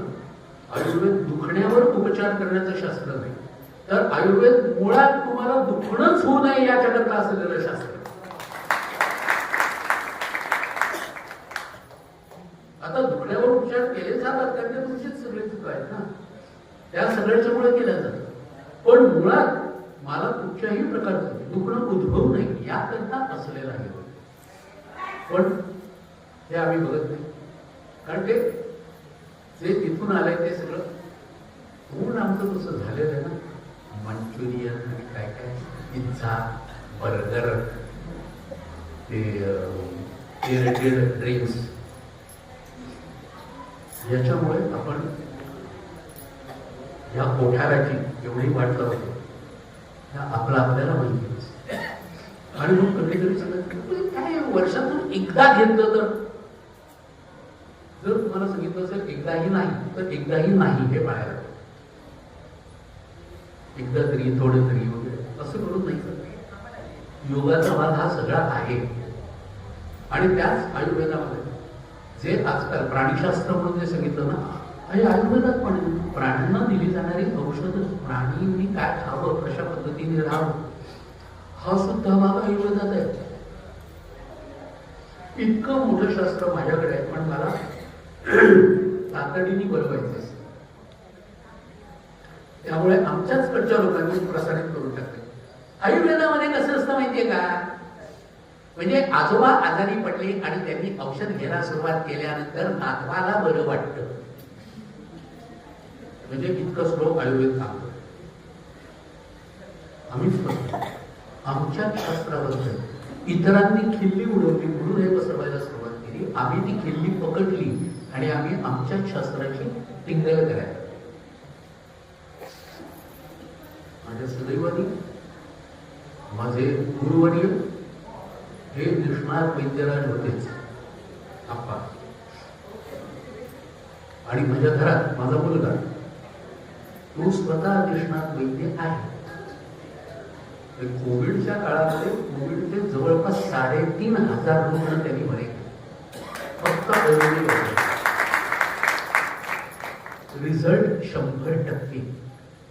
आयुर्वेद दुखण्यावर उपचार करण्याचं शास्त्र नाही, तर आयुर्वेद मुळात तुम्हाला दुखणंच होऊ नये याच्याकरता असलेलं शास्त्र. आता दुखण्यावर उपचार केले जातात कारण तुमचीच सगळे चुका आहेत ना, त्या सगळ्याच्या मुळे केल्या जातात. पण मुळात मला कुठच्याही प्रकारचं दुखणं उद्भवू नये याकरता असलेलं आहे. पण हे आम्ही बघत नाही, कारण ते जे तिथून आलंय ते सगळं पूर्ण आमचं तसं झालेलं आहे ना. मंचुरियन आणि काय काय पिझ्झा बर्गर ते ड्रिंक्स याच्यामुळे आपण या कोठाराची एवढी वाट लावतो आपलं आपल्याला माहिती. आणि मग कधीतरी सांगत काय वर्षातून एकदा घेतलं तर, जर तुम्हाला सांगितलं असेल एकदाही नाही तर एकदाही नाही हे पाहायला, एकदा तरी थोडं तरी वगैरे असं करून नाही करत. योगाचा भाग हा सगळा आहे. आणि त्याच आयुर्वेदामध्ये जे आजकाल प्राणीशास्त्र म्हणून जे सांगितलं ना, हे आयुर्वेदात पण प्राण्यांना दिली जाणारी औषध, प्राणींनी काय खावं, कशा पद्धतीने राहावं, हा सुद्धा भाग आयुर्वेदात आहे. इतकं मोठं शास्त्र माझ्याकडे आहे, पण मला तातडीने बनवायचं असतं. त्यामुळे आमच्याच कडच्या लोकांनी प्रसारित करून टाकले. आयुर्वेदामध्ये कसं असतं माहितीये का, म्हणजे आजोबा आजारी पडले आणि त्यांनी औषध घ्यायला सुरुवात केल्यानंतर नातवाला बरं वाटतं. म्हणजे इतकं स्लो आयुर्वेद काम करतो. आम्ही आमच्या शास्त्राबद्दल इतरांनी खिल्ली उडवली म्हणून हे पसरवायला सुरुवात केली. आम्ही ती खिल्ली पकडली आणि आम्ही आमच्या शास्त्राची टिंगल करायला. माझ्या सदैवानी माझे गुरुवर्य हे निष्णात वैद्यराज होतेच आप्पा. आणि माझ्या घरात माझा मुलगा तो स्वतः निष्णात वैद्य आहे. कोविडच्या काळामध्ये कोविडचे जवळपास 3,500 रुग्ण त्यांनी बरे फक्त रिझल्ट 100%.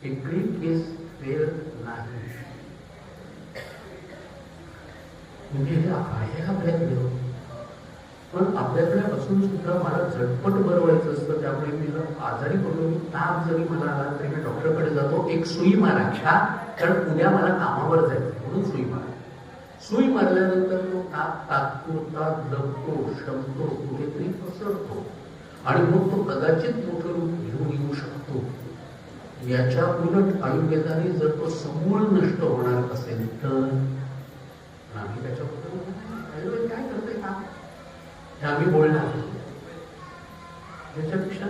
एकही केस फेल नाही. म्हणजे हे आहे आपल्याकडे, पण आपल्याकडे असून सुद्धा मला झटपट बरं व्हायचं असतं. त्यामुळे मी जर आजारी पडलो, ताप जरी मला आला तरी मी डॉक्टरकडे जातो, एक सुई मारा, का कारण उद्या मला कामावर जायचं म्हणून सुई मारा. सुई मारल्यानंतर तो ताप तात्पुरता दबतो, शमतो, कुठेतरी पसरतो आणि मग तो कदाचित मोठं रूप घेऊन येऊ शकतो. याच्या उलट आयुर्वेदाने जर तो समूळ नष्ट होणार असेल तर आम्ही त्याच्याबद्दल आयुर्वेद काय करतोय का हे आम्ही बोलणार. त्याच्यापेक्षा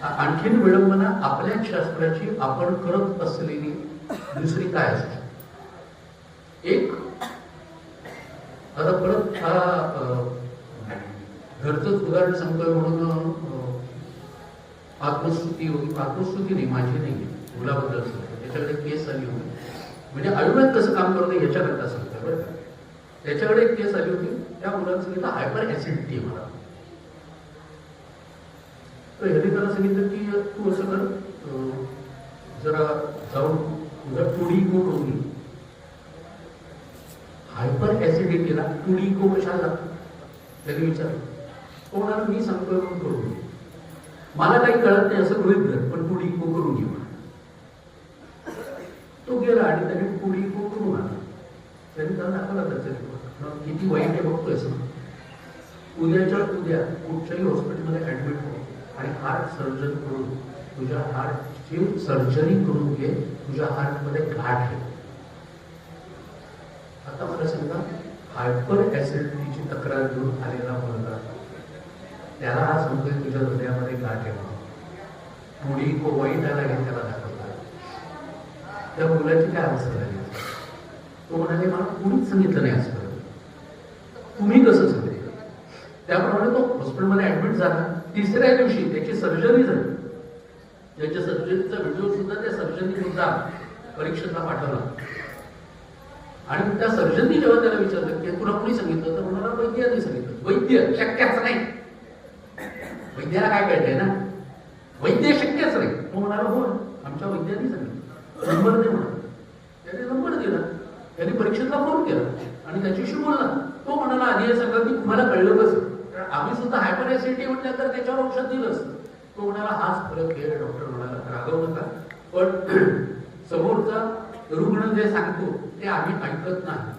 आणखीन विडंबना आपल्या शास्त्राची आपण करत असलेली दुसरी काय असते. एक आता परत हा घरचंच उदाहरण सांगतोय म्हणून आत्मस्तुती होती, आत्मस्तुती नाही माझी नाही, मुलाबद्दल सांगतो. त्याच्याकडे केस आली होती, म्हणजे आयुर्वेद कसं काम करतं याच्याकरता सांगतोय बरं. त्याच्याकडे एक केस आली होती, त्या मुलानं सांगितलं हायपर ऍसिडिटी मला. तर ह्याने त्याला सांगितलं की तू असं कर, जरा जाऊन तुझा 2D करून घे. हायपर ऍसिडिटीला 2D कशाला लागतो त्याने विचारलं. तो म्हणाला मी सांगतोय म्हणून करून घे, मला काही कळत नाही असं गृहीत धर, पण 2D करून घे. तो गेला आणि त्याने 2D करून आला. त्यांनी त्याला दाखवला त्याचा किती वाईट आहे बघतोयस ना. उद्याच्या उद्या कुठच्याही हॉस्पिटलमध्ये ऍडमिट हो आणि हार्ट सर्जन करून तुझ्या हार्टची सर्जरी करून घे, तुझ्या हार्टमध्ये गाठ आहे. आता मला सांगा, हायपर ऍसिडिटीची तक्रार घेऊन आलेला मुलगा, त्याला हा सांगतोय तुझ्या हृदयामध्ये गाठ आहे म्हणून 2D वाईट आला हे त्याला दाखवला. त्या मुलाची काय अवस्था झाली. तो म्हणाले मला कुणीच सांगितलं नाही असं, तुम्ही कसं सांगितलं. त्याप्रमाणे तो हॉस्पिटलमध्ये ऍडमिट झाला. तिसऱ्या दिवशी त्याची सर्जरी झाली. त्याच्या सर्जरीचा व्हिडिओ सुद्धा त्या सर्जननी सुद्धा परीक्षेला पाठवला. आणि त्या सर्जननी जेव्हा त्याला विचारलं की तुला कोणी सांगितलं, तर म्हणाला वैद्याने सांगितलं. वैद्य शक्यच नाही, वैद्याला काय कळतंय ना, वैद्य शक्यच नाही. तो म्हणाला हो आमच्या वैद्याने सांगितलं, नंबर दे म्हणा. त्याने नंबर दिला, त्यांनी परीक्षेतला फोन केला आणि त्याच्याशी बोलला. तो म्हणाला आधी हे सांगा की तुम्हाला कळलं कसं, कारण आम्ही सुद्धा हायपर ऍसिडिटी म्हटलं तर त्याच्यावर औषध दिलंच. तो म्हणाला हाच फरक आहे. डॉक्टर म्हणाला रागवू नका, पण समोरचा रुग्ण जे सांगतो ते आम्ही ऐकत नाही,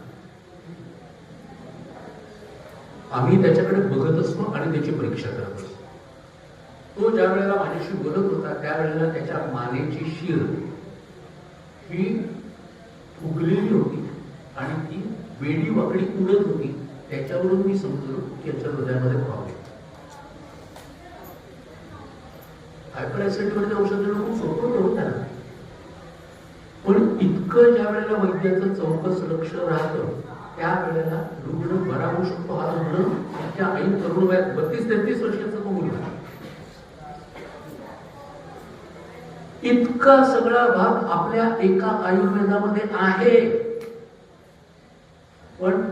आम्ही त्याच्याकडे बघत असतो आणि त्याची परीक्षा करत असतो. तो ज्या वेळेला माझ्याशी बोलत होता त्यावेळेला त्याच्या मानेची शीर ही फुगलेली होती आणि ती वेडी वाकडी उडत होती. त्याच्यावरून मी समजलो की याच्या हृदयामध्ये प्रॉब्लेम. हायपर ऍसिडिटीमध्ये औषध देणं खूप सोपं होतं ना, पण इतकं ज्या वेळेला वैद्याचं चौकस लक्ष राहतं त्यावेळेला रुग्ण बरा होऊ शकतो. हा रुग्ण त्या ऐन तरुण वयात 32-33 वर्षाचा तो मुलगा. इतका सगळा भाग आपल्या एका आयुर्वेदामध्ये आहे, पण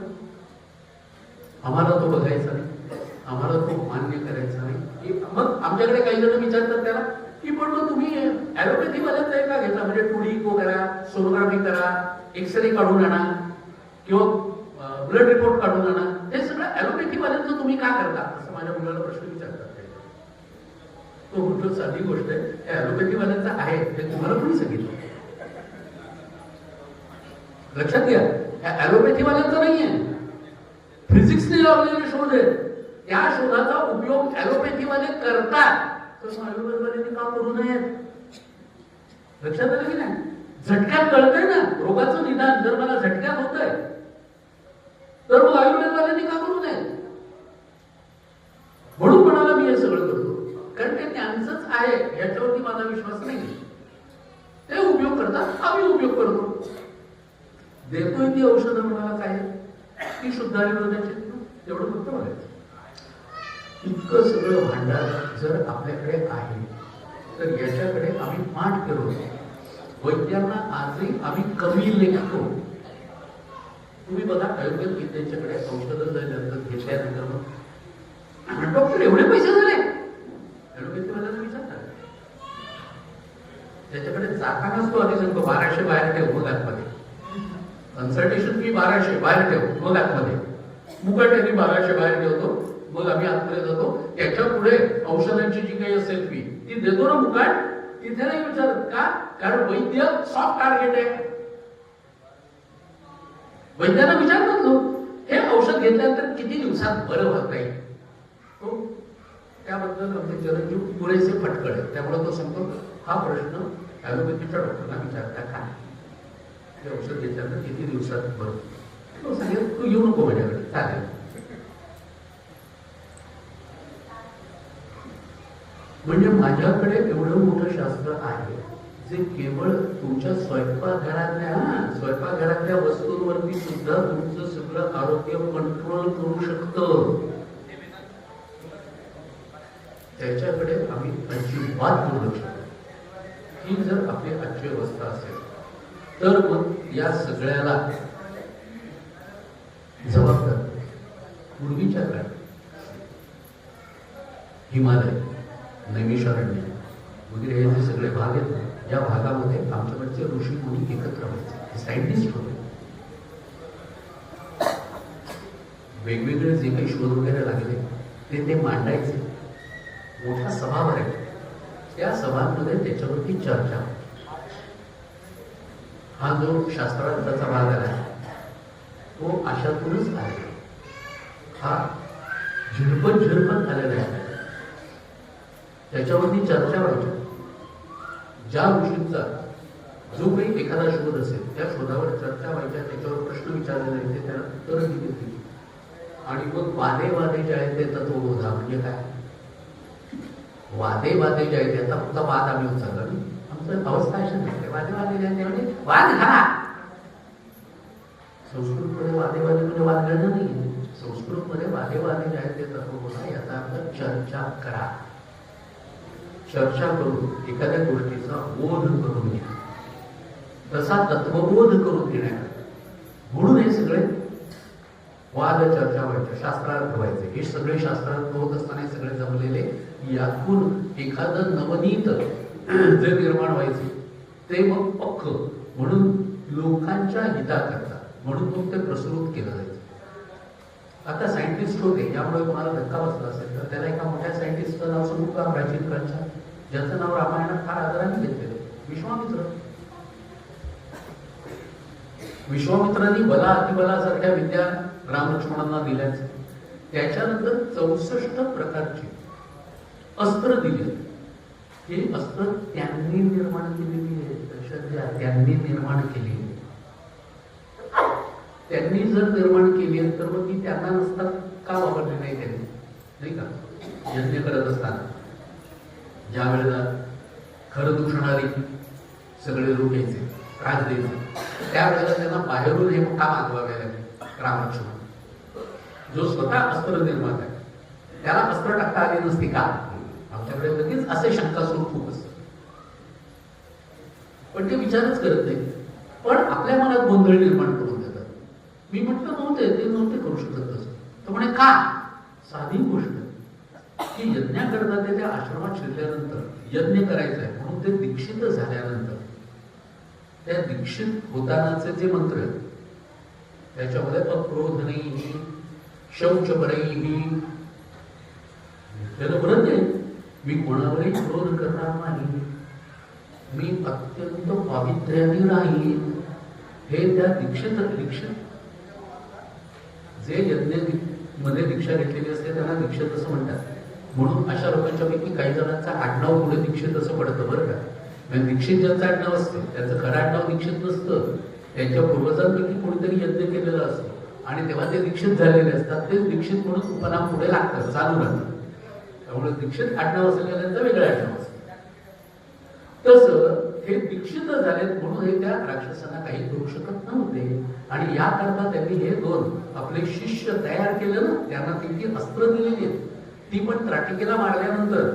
आम्हाला तो बघायचा नाही, आम्हाला तो मान्य करायचा नाही. मग आमच्याकडे काही जण विचारतात त्याला की पण मग तुम्ही ऍलोपॅथी वाल्याचा का घेता, म्हणजे 2D करा, सोनोग्राफी करा, एक्सरे काढून आणा किंवा ब्लड रिपोर्ट काढून आणा, हे सगळं ऍलोपॅथी वाल्यांचं तुम्ही का करता, असं माझ्या मुलाला प्रश्न विचारतात. तो म्हटलं साधी गोष्ट आहे, ऍलोपॅथी वाल्यांचा आहे हे तुम्हाला कोणी सांगितलं. लक्षात घ्या, ऍलोपॅथी वाल्यांचा नाहीये, फिजिक्सने लावलेले शोध आहेत. त्या शोधाचा उपयोग ऍलोपॅथी वाले करतात, तसं आयुर्वेदवाल्यांनी का करू नयेत. लक्षात आलं की नाही. झटक्यात कळतंय ना रोगाचं निदान, जर मला झटक्यात होतंय तर मग आयुर्वेदवाल्यांनी का करू नये. म्हणून म्हणाला मी हे सगळं करतो, कारण ते त्यांचंच आहे याच्यावरती माझा विश्वास नाही. ते उपयोग करतात, आम्ही उपयोग करतो. देतोय ती औषधं म्हणाला काय ती शुद्ध आयुर्वेदाची, तेवढं फक्त बघायचं. इतकं सगळं भांडार जर आपल्याकडे आहे तर याच्याकडे आम्ही पाठ करू. वैद्यांना आजही आम्ही कमी लेखतो. तुम्ही बघा आयुर्वेद विद्यांच्याकडे औषधं घेतल्यानंतर मग डॉक्टर एवढे पैसे झाले, ऍलोपॅथीवाल्याला विचारतात. त्याच्याकडे जातानाच तो आधी सांगतो 1200 बाहेर ठेव मग आतमध्ये, कन्सल्टेशन फी 1200 बाहेर ठेव, मग आतमध्ये मुकाट्याने 1200 बाहेर ठेवतो, मग आम्ही आतमध्ये जातो. त्याच्या पुढे औषधांची जी काही असेल फी ती देतो ना मुकाट, तिथे नाही विचारत का, कारण वैद्य सॉफ्ट टार्गेट आहे. वैद्यांना विचारतात लोक हे औषध घेतल्यानंतर किती दिवसात बरं होत आहे. त्याबद्दल आमचे चिरंजीव पुरेसे फटकळ आहे. त्यामुळे तो सांगतो हा प्रश्न ॲलोपॅथीच्या डॉक्टरना विचारता का, हे औषध घेतल्यानंतर किती दिवसात बरं. तो सांगेल तू येऊ नको माझ्याकडे, चालेल. म्हणजे माझ्याकडे एवढं मोठं शास्त्र आहे जे केवळ तुमच्या स्वयंपाकघरातल्या वस्तूंवरती सुद्धा तुमचं सगळं आरोग्य कंट्रोल करू शकतं. त्याच्याकडे आम्ही अजिबात दुर्लक्ष करतो. ही जर आपली आजची अवस्था असेल तर मग या सगळ्याला जबाबदार पूर्वीच्या काळात हिमालय, नैमिषारण्य वगैरे हे जे सगळे भाग आहेत, या भागामध्ये आमच्याकडचे ऋषी मुनी एकत्र व्हायचे, सायंटिस्ट होते. वेगवेगळे जे काही शोध वगैरे लागले ते मांडायचे. मोठ्या सभा भरायच्या, त्या सभांमध्ये त्याच्यावरती चर्चा. हा जो शास्त्रार्थाचा भाग आला तो अशातूनच आलेला, हा झिरपत आलेला आहे. त्याच्यावरती चर्चा व्हायची. ज्या ऋषींचा जो काही एखादा शोध असेल त्या शोधावर चर्चा व्हायच्या, त्याच्यावर प्रश्न विचारले जायचे, त्याला उत्तरं दिली होती. आणि मग वादे जे आहेत ते तत्वबोधा. म्हणजे काय वादे जे आहेत त्याचा फक्त वाद आम्ही होत चाललो. आमचं अवस्था अशी नसते. वादे जे आहेत म्हणजे वाद घाला. संस्कृतमध्ये वादे म्हणजे वाद घालणं नाही. संस्कृतमध्ये वादे जे आहेत ते तत्वबोधा, याचा अर्थ चर्चा करा. चर्चा करून एखाद्या गोष्टीचा बोध करून घ्या, तसा तत्वबोध करून घेण्यात. म्हणून हे सगळे वाद चर्चा व्हायचे, शास्त्रार्थ व्हायचे. हे सगळे शास्त्रार्थ होत असताना सगळे जमलेले, यातून एखादं नवनीत जे निर्माण व्हायचे ते मग पक्क म्हणून लोकांच्या हिताकरता म्हणून मग ते प्रस्तुत केलं जायचं. आता सायंटिस्ट होते, यामुळे कोणाला धक्का बसला असेल तर त्याला एका मोठ्या सायंटिस्टचं नाव सांगू का, प्राचीन काळच्या, ज्याचं नाव रामायणात फार आदराने घेतलेलं, विश्वामित्र. विश्वामित्रांनी बला अतिबलासारख्या विद्या रामलक्ष्मणांना दिल्याच. त्याच्यानंतर 64 प्रकारची अस्त्र दिली. ही अस्त्र त्यांनी निर्माण केलेली आहेत. त्यांनी निर्माण केली. त्यांनी जर निर्माण केली तर मग ती त्यांना नसतात का वापरली नाही त्यांनी, नाही का. यज्ञ करत असताना ज्या वेळेला खरं दूषणारी सगळे लोक यायचे, त्रास द्यायचे, त्यावेळेला त्यांना बाहेरून हे का मागवावे लागले. रामलक्ष्मण जो स्वतः अस्त्र निर्माता आहे, त्याला अस्त्र टाकता आली नसती का. आमच्याकडे लगेच असे शंका सुरू खूप असतात, पण ते विचारच करत नाही. पण आपल्या मनात गोंधळ निर्माण करून देतात. मी म्हटलं ते नव्हते करू शकत तसं. तर म्हणे का. साधी गोष्ट की यज्ञाकरता ते त्या आश्रमात शिरल्यानंतर यज्ञ करायचा आहे म्हणून ते दीक्षित झाल्यानंतर त्या दीक्षित होतानाचे जे मंत्र आहेत त्याच्यामध्ये अक्रोधनैः शौचपरैः, त्याला व्रत आहे मी कोणावरही क्रोध करणार नाही, मी अत्यंत पावित्र्याने राहील. हे त्या दीक्षित जे यज्ञ मध्ये दीक्षा घेतलेली असते त्यांना दीक्षित असं म्हणतात. म्हणून अशा लोकांच्या पैकी काही जणांचा आडनाव पुढे दीक्षित असं पडतं बरं का. म्हणजे दीक्षित ज्यांचं आडनाव असतं त्याचं खरं आडनाव दीक्षित नसतं. त्यांच्या पूर्वजांपैकी कोणीतरी यज्ञ केलेलं असतं आणि तेव्हा ते दीक्षित झालेले असतात. ते दीक्षित म्हणून उपनाम पुढे लागतं, चालू राहतं. त्यामुळे दीक्षित आडनाव असलेल्यांचं वेगळं आडनाव असतं. तसं हे दीक्षित झालेत म्हणून हे त्या राक्षसांना काही करू शकत नव्हते. आणि याकरता त्यांनी हे दोन आपले शिष्य तयार केलं ना, त्यांना ती अस्त्र दिलेली आहेत. ती पण त्राटिकेला मारल्यानंतर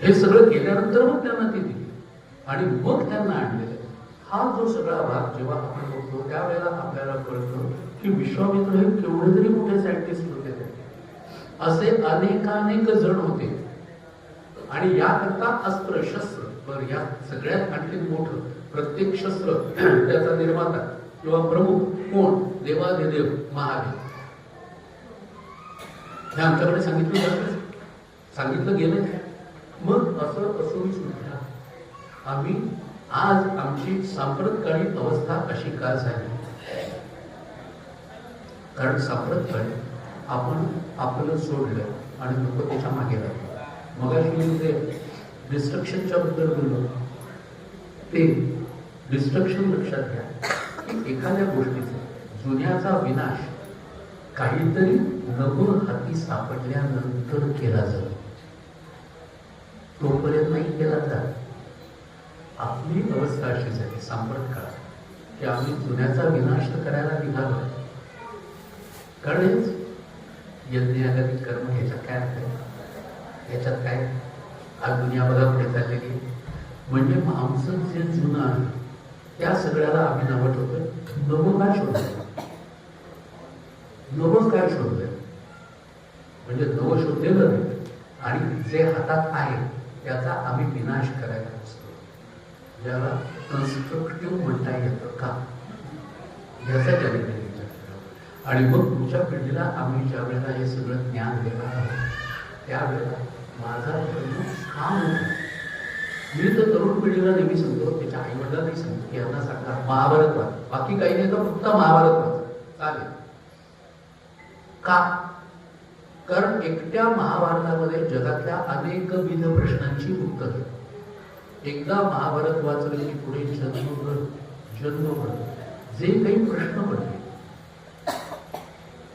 हे सगळं केल्यानंतर मग त्यांना ती दिली आणि मग त्यांना आणलेलं. हा जो सगळा भाग जेव्हा आपण बघतो त्यावेळेला आपल्याला कळतं की विश्वामित्र हे केवढे तरी मोठे सायंटिस्ट होते. असे अनेकानेक जण होते आणि याकरता अस्त्र शस्त्र, बरं या सगळ्यात आणखी मोठं प्रत्येक शस्त्र त्याचा निर्माता किंवा प्रमुख कोण? देवाधिदेव महादेव. हे आमच्याकडे सांगितलं जातं, सांगितलं गेलं. मग असं असून सुद्धा आम्ही आज आमची सांप्रतकालीन अवस्था अशी का झाली? कारण सांप्रतकाळी आपण आपलं सोडलं आणि लोक त्याच्या मागे लागलो. मगाशी जे डिस्ट्रक्शनच्या बद्दल बोललो, ते डिस्ट्रक्शन लक्षात घ्या की एखाद्या गोष्टीचा जुन्याचा विनाश काहीतरी नवीन हाती सापडल्यानंतर केला जातो, तोपर्यंत नाही केला जात. आपली अवस्था अशी झाली सांप्रत काळात की आम्ही जुन्याचा विनाश करायला निघालो. कळेच यज्ञ आधारित कर्म ह्याच्यात काय अर्थ आहे? याच्यात काय? आज दुनिया बघा पुढे चाललेली. म्हणजे आमचं जे जुनं आहे त्या सगळ्याला आम्ही नावं ठेवतोय नवं काय शोधलं, नवं काय शोधलंय. म्हणजे नवं शोधलेलं नाही आणि जे हातात आहे त्याचा आम्ही विनाश करायला असतो, ज्याला कन्स्ट्रक्टिव्ह म्हणता येतं का, याचा ज्याने विचार केला. आणि मग तुमच्या पिढीला आम्ही ज्या वेळेला हे सगळं ज्ञान देणार आहोत त्यावेळेला माझा जन्म का होता? मी तर तरुण पिढीला नेहमी सांगतो, त्याच्या आई वडिलांनाही सांगतो की यांना सांगा महाभारत वाच, बाकी काही नाही तर फक्त महाभारत वाच चालेल. का? कारण एकट्या महाभारतामध्ये जगातल्या अनेकविध प्रश्नांची उत्तर. एकदा महाभारत वाचलं की पुढे जन्मभर जे काही प्रश्न पडले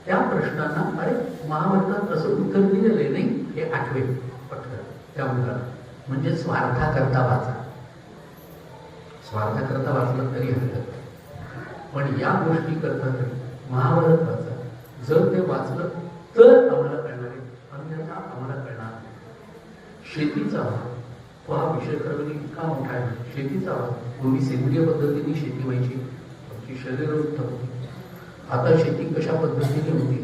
त्या प्रश्नांना अरे महाभारतात असं उत्तर दिलेलं नाही हे आठवेल पटकन त्या मुलाला. म्हणजे स्वार्थाकरता वाचा, स्वार्थाकरता वाचलं तरी हरकत नाही, पण या गोष्टी करता तरी महाभारत वाचा. जर ते वाचलं तर आम्हाला कळणार आहे, अन्यथा आम्हाला कळणार नाही. शेतीचा हा विषय खरं इतका मोठा आहे. शेतीचा पूर्वी सेंद्रिय पद्धतीने शेती व्हायची, आमची शरीर उत्तम होती. आता शेती कशा पद्धतीने होती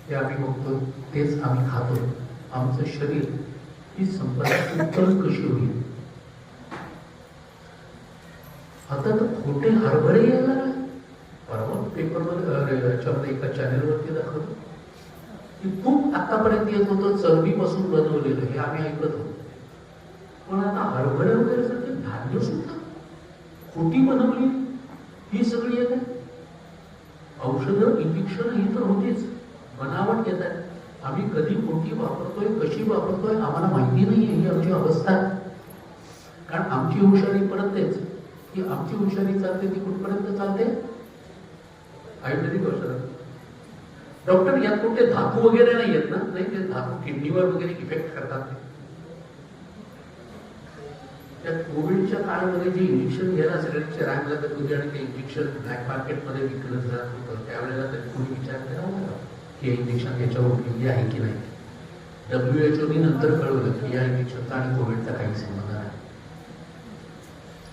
ते आम्ही बघतो, तेच आम्ही खातो. आमचं शरीर ही संपदा उत्तम कशी होईल? आता तर खोटे हरभरे यायला लागले. परवा पेपरमध्ये याच्यामध्ये एका चॅनेलवरती दाखवतो की तूप आतापर्यंत येत होतं चरबीपासून बनवलेलं, हे आम्ही ऐकत होतो. पण आता हरभरे वगैरे सारखे धान्य सुद्धा खोटी बनवली ही सगळी येत आहे. औषधं इंजेक्शन ही तर होतीच, बनावट येत आहे. आम्ही कधी खोटी वापरतोय, कशी वापरतोय आम्हाला माहिती नाही आहे. ही आमची अवस्था आहे. कारण आमची हुशारी परत तेच की आमची हुशारी चालते ती कुठपर्यंत चालते? आयुर्वेदिक औषध. डॉक्टर यात कुठे धातू वगैरे नाही येत ना? नाही, ते धातू किडनीवर वगैरे इफेक्ट करतात. त्या कोविडच्या काळामध्ये जे इंजेक्शन घ्यायला सगळ्यांचे राग लागत होते आणि ते इंजेक्शन ब्लॅक मार्केटमध्ये विकलं जात होतं, त्यावेळेला तरी कोणी विचार केला होता की हे इंजेक्शन याच्यावर उपयोगी आहे की नाही? WHO नंतर कळवलं की या इंजेक्शनचा आणि कोविडचा काही संबंध नाही.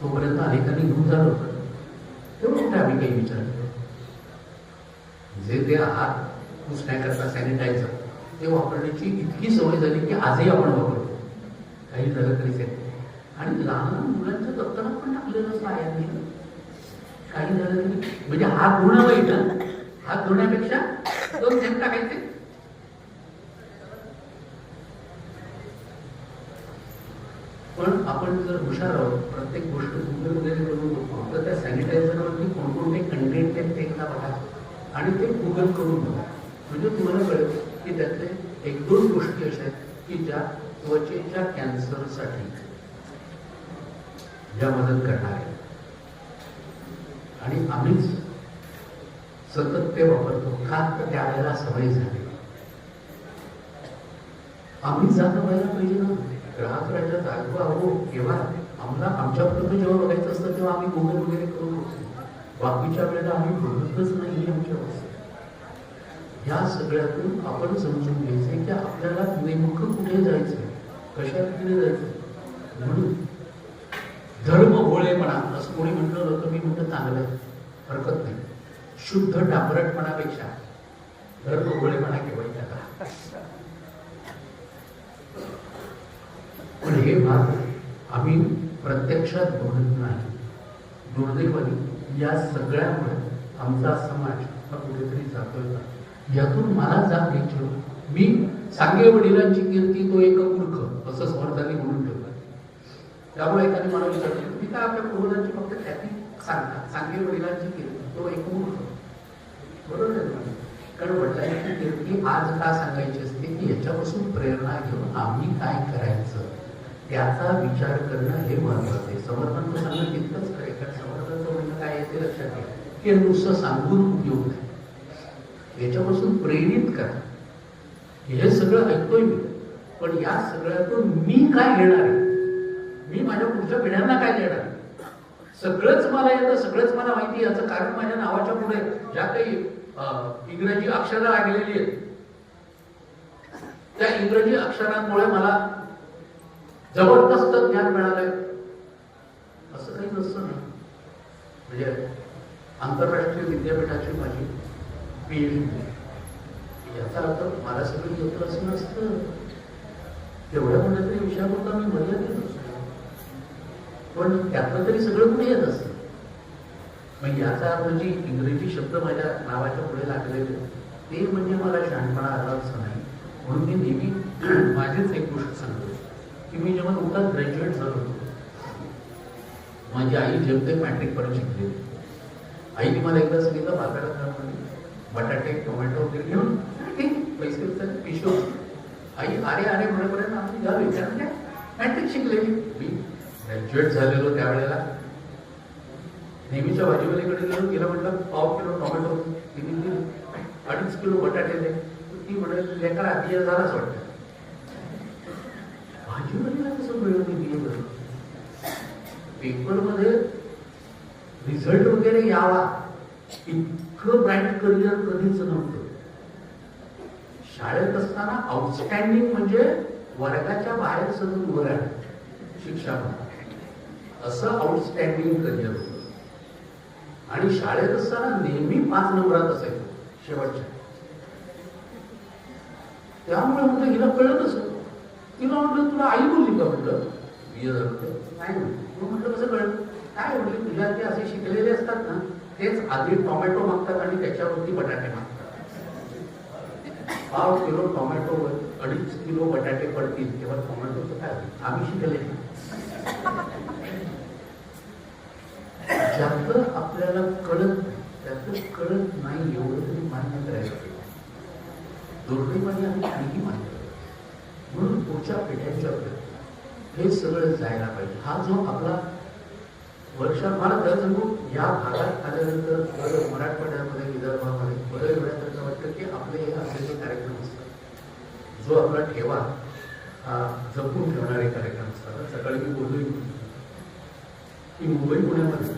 तोपर्यंत अनेकांनी घेऊन झालं होतं. तेवढं कुठे आम्ही काही विचार केला? जे ते हात पुसण्याकरता सॅनिटायझर ते वापरण्याची इतकी सवय झाली की आजही आपण वापरतो, काही झालं तरी ते. आणि लहान लहान मुलांच्या दप्तरात पण टाकलेलं असं आहे, काही झालं तरी. म्हणजे हात धुणं वाईट, हात धुण्यापेक्षा 2 थेंब टाकायचे. पण आपण जर हुशार आहोत, प्रत्येक गोष्ट गुगल वगैरे करून बघतो, तर त्या सॅनिटायझरवरती कोणकोणते कंटेंट आहेत ते एकदा बघा आणि ते गुगल करून बघा. म्हणजे तुम्हाला कळेल की त्यातले 1-2 गोष्टी अशा आहेत की ज्या त्वचेच्या कॅन्सरसाठी ज्या मदत करणार आहेत. आणि आम्हीच सतत ते वापरतो का? तर त्यावेळेला सवय झाली. आम्ही जाणं व्हायला पाहिजे ना. ग्राहक राजा जागवा हो केव्हा आम्हाला आमच्यापर्यंत जेव्हा बघायचं असतं तेव्हा आम्ही गुगल वगैरे करून बघतो. बाकीच्या वेळेला आम्ही बघतच नाही आमच्या अवस्था. या सगळ्यातून आपण समजून घ्यायचंय की आपल्याला नेमकं कुठे जायचंय, कशात पुढे जायचंय. म्हणून धर्म भोळेपणा असं कोणी म्हटलं होतं, मी म्हटलं चांगलं हरकत नाही. शुद्ध डांबरटपणापेक्षा धर्म भोळेपणा केवळ त्याला. पण हे भाग आम्ही प्रत्यक्षात बघत नाही. दुर्दैवाने या सगळ्यामुळे आमचा समाज हा कुठेतरी जातोय का, यातून मला जाग घ्यायची. मी सांगे वडिलांची कीर्ती तो एक मूर्ख असं समर्थांनी म्हणून ठेवलं. त्यामुळे एखादी मला विचारलं मी काय आपल्या पूर्वजांची फक्त ख्याती सांगतात, सांगे वडिलांची कीर्ती तो एक मूर्ख, बरोबर आहे. कारण वडिलांची कीर्ती आज का सांगायची असते की याच्यापासून प्रेरणा घेऊन आम्ही काय करायचं त्याचा विचार करणं हे महत्वाचं आहे. समर्थांचं सांगणं तितकंच खरं, कारण समर्थांचं म्हणणं काय आहे ते लक्षात घ्या की नुसतं सांगून उपयोग नाही, याच्यापासून प्रेरित करा. हे सगळं ऐकतोय मी, पण या सगळ्यातून मी काय घेणार आहे, मी माझ्या पुढच्या पिढ्यांना काय देणार. सगळंच मला येतं, सगळंच मला माहिती. याचं कारण माझ्या नावाच्या पुढे ज्या काही इंग्रजी अक्षरं लागलेली आहेत त्या इंग्रजी अक्षरांमुळे मला जबरदस्त ज्ञान मिळालंय असं काही नसतं ना. म्हणजे आंतरराष्ट्रीय विद्यापीठाची माझी PhD, याचा अर्थ मला सगळं येतं असं नसतं. तेवढ्या मोठ्या तरी विषयापुरता मी मर्यादित असतो, पण त्यातलं तरी सगळं कुठे येत असतं. मग याचा अर्थ जी इंग्रजी शब्द माझ्या नावाच्या पुढे लागलेले ते म्हणजे मला शहाणपणा आला असं नाही. म्हणून मी नेहमी माझीच एक गोष्ट सांगतो की मी जेव्हा नुकताच ग्रॅज्युएट झालो होतो, माझी आई जेमतेम मॅट्रिक पर्यंत शिकलेली. आईने मला एकदा सांगितलं बाजारात बटाटे टोमॅटो वगैरे घेऊन पैसे पिशो. आई अरे अरे म्हणेपर्यंत आम्ही घ्या विचार घ्या मॅट्रिक शिकलेली. मी ग्रॅज्युएट झालेलो त्यावेळेला नेहमीच्या भाजीवालीकडे गेलो, तिला म्हटलं पाव किलो टोमॅटो, तिने दिली 2.5 किलो बटाटे दे. ती म्हणेल लेकर आधी झालाच वाटतं. भाजीवालीला कसं मिळवते दिलं पेपरमध्ये रिझल्ट वगैरे यावा इतकं ब्राईट करिअर कधीच नव्हतं. शाळेत असताना आउटस्टँडिंग म्हणजे वर्गाच्या बाहेर सतत उभं राहणं शिक्षा असं आउटस्टँडिंग करिअर होतं. आणि शाळेत असताना नेहमी 5 नंबरात असायचं शेवटच्या. त्यामुळे म्हटलं हिला कळत असं. तिला म्हटलं तुला आई बोलली का, म्हटलं नाही म्हटलं कसं कळलं, काय म्हटलं तुझ्या ते असे शिकलेले असतात ना तेच आधी टोमॅटो मागतात आणि त्याच्यावरती बटाटे मागतात. पाव किलो टोमॅटोवर 2.5 किलो बटाटे पडतील तेव्हा टोमॅटोचं काय आम्ही शिकले. ज्याचं आपल्याला कळत त्याचं कळत नाही एवढं तरी मान्य करायचं. दुर्दैवाने आम्ही आणखी मान्य करतो. म्हणून पुढच्या पिढ्यांच्या हे सगळं जायला पाहिजे. हा जो आपला वर्षात मला तर सांगू या भागात आल्यानंतर मराठवाड्यामध्ये विदर्भामध्ये बरेच वेळा असं वाटतं की आपले हे असलेले कार्यक्रम असतात, जो आपला ठेवा जपून ठेवणारे कार्यक्रम असतात. सकाळी मी बोललोय की मुंबई पुण्यामध्ये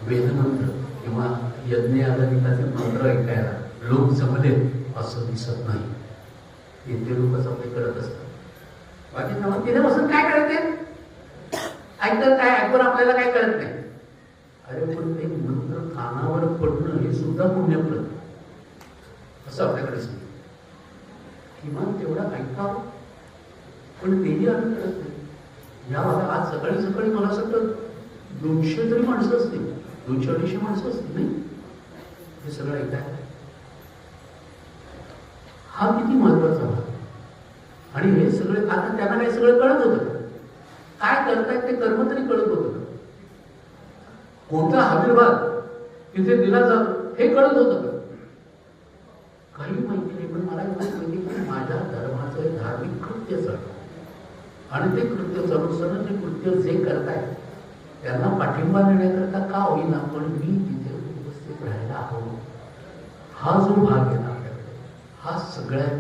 वेदमंत्र किंवा यज्ञ आधारिताचे मंत्र ऐकायला लोक जमले असं दिसत नाही. इथे लोकच आपले करत असतात. बाकी तेव्हा तिथे बसून काय करते ऐकतात, काय ऐकून आपल्याला काय कळत नाही. अरे पण ते मंत्र कानावर पडणं हे सुद्धा पुण्यप्रद असं आपल्याकडे सांगतो. किमान तेवढं ऐकावं, पण तेही आम्ही करत नाही. या भागात आज सकाळी सकाळी मला सगळं 200 तरी माणसं असतील, 200-250 माणसं असतील नाही हे सगळं ऐकाय. हा किती महत्वाचा भाग. आणि हे सगळे आता त्यांना काही सगळं कळत होतं, काय करतायत ते कर्म तरी कळत होतं, कोणता आविर्भाव तिथे दिला जातो हे कळत होतं. काही माहिती नाही, पण मला एवढं माहिती की माझ्या धर्माचं हे धार्मिक कृत्य चालतं आणि ते कृत्य चालू असताना ते कृत्य जे करतायत त्यांना पाठिंबा देण्याकरता का होईना पण मी तिथे उपस्थित राहायला हवं. हा जो भाग आहे ना आपल्याकडे हा सगळ्यात,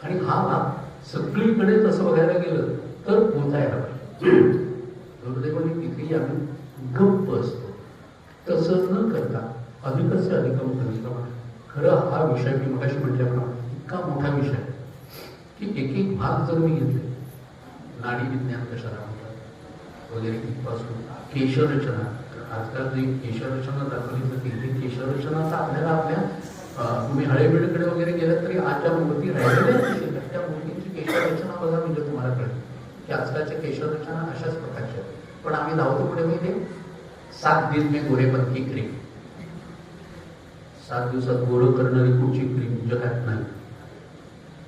आणि हा भाग सगळीकडे तसं बघायला गेलं तर पोचायला पाहिजे. दुर्दैवाने तिथेही आम्ही गप्प असतो. तसं न करता अधिकच अधिकम कमी. खरं हा विषय मी मगाशी म्हटल्याप्रमाणे इतका मोठा विषय की एक एक भाग जर मी घेतले, नाडी विज्ञान कशाला म्हणतात वगैरे तिथपासून केशरचना, आजकाल जी केशरचना दाखवली जाते ती केशरचनाचा आपल्याला आपल्या तुम्ही हळेबीडकडे वगैरे गेलात तरी आजच्या मूर्ती राहिलेल्या असतील त्या मूर्तींची केशरचना बघा म्हणजे तुम्हाला कळेल. की आजकालच्या केशवरचना अशाच प्रकारच्या आहेत. पण आम्ही धावतो पुढे माहिती 7 दिन में गोरेपण की क्रीम. 7 दिवसात गोरं करणारी कुठची क्रीम जगात नाही.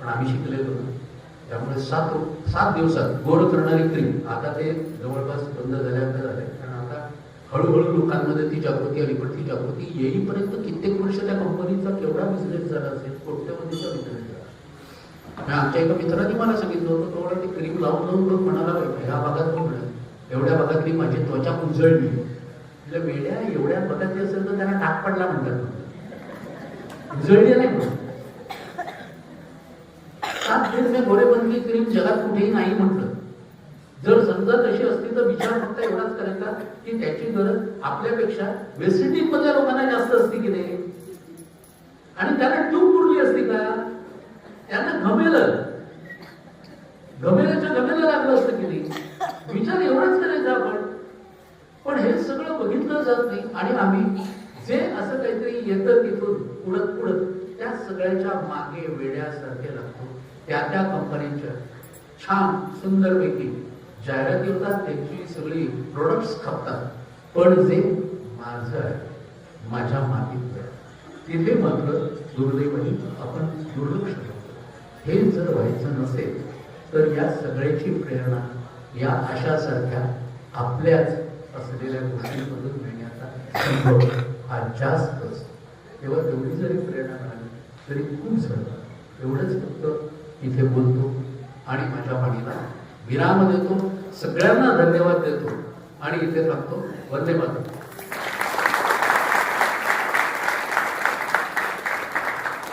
पण आम्ही शिकलेलो ना, त्यामुळे 7 दिवसात गोरं करणारी क्रीम. आता ते जवळपास बंद झाल्यानंतर झाले, कारण आता हळूहळू लोकांमध्ये ती जागृती आली. पण ती जागृती येईपर्यंत कित्येक वर्ष त्या कंपनीचा केवढा बिझनेस झाला असेल, कोट्यवधीचा बिझनेस झाला. आमच्या एका मित्राने मला सांगितलं होतं, थोडं ते क्रीम लावून लावून लोक म्हणाला, ह्या भागात मी मिळेल, एवढ्या भागातली माझी त्वचा उजळली. म्हणजे वेड्या एवढ्या भागातली असेल तर त्यांना टाक पडला म्हणतात, उजळली नाही म्हणून. 7 दिन में गोरेपण की क्रीम जगात कुठेही नाही म्हटलं. जर समजा तशी असती तर विचार फक्त एवढाच करायचा की त्याची गरज आपल्यापेक्षा वेस्ट इंडिज मधल्या लोकांना जास्त असती की नाही, आणि त्यांना ट्यूब पुरली असती का, त्यांना घमेल्याच्या घमेला लागलं असतं की नाही. विचार एवढाच करायचा आपण. पण हे सगळं बघितलं जात नाही, आणि आम्ही जे असं काहीतरी येतं तिथून उडत त्या सगळ्याच्या मागे वेड्यासारखे लागतो. त्या कंपन्यांच्या छान सुंदरपैकी जाहिराती होतात, त्यांची सगळी प्रोडक्ट्स खपतात. पण जे माझं आहे, माझ्या मातीत आहे, तिथे मात्र दुर्दैवाने आपण दुर्लक्ष करतो. हे जर व्हायचं नसेल तर या सगळ्याची प्रेरणा या अशासारख्या आपल्याच असलेल्या गोष्टींमधून मिळण्याचा संभव हा जास्त असतो. तेव्हा तेवढी जरी प्रेरणा मिळाली तरी खूप झालं. एवढंच फक्त इथे बोलतो आणि माझ्या वाणीला विराम देतो. सगळ्यांना धन्यवाद देतो आणि इथे थांबतो. वंदे मातरम.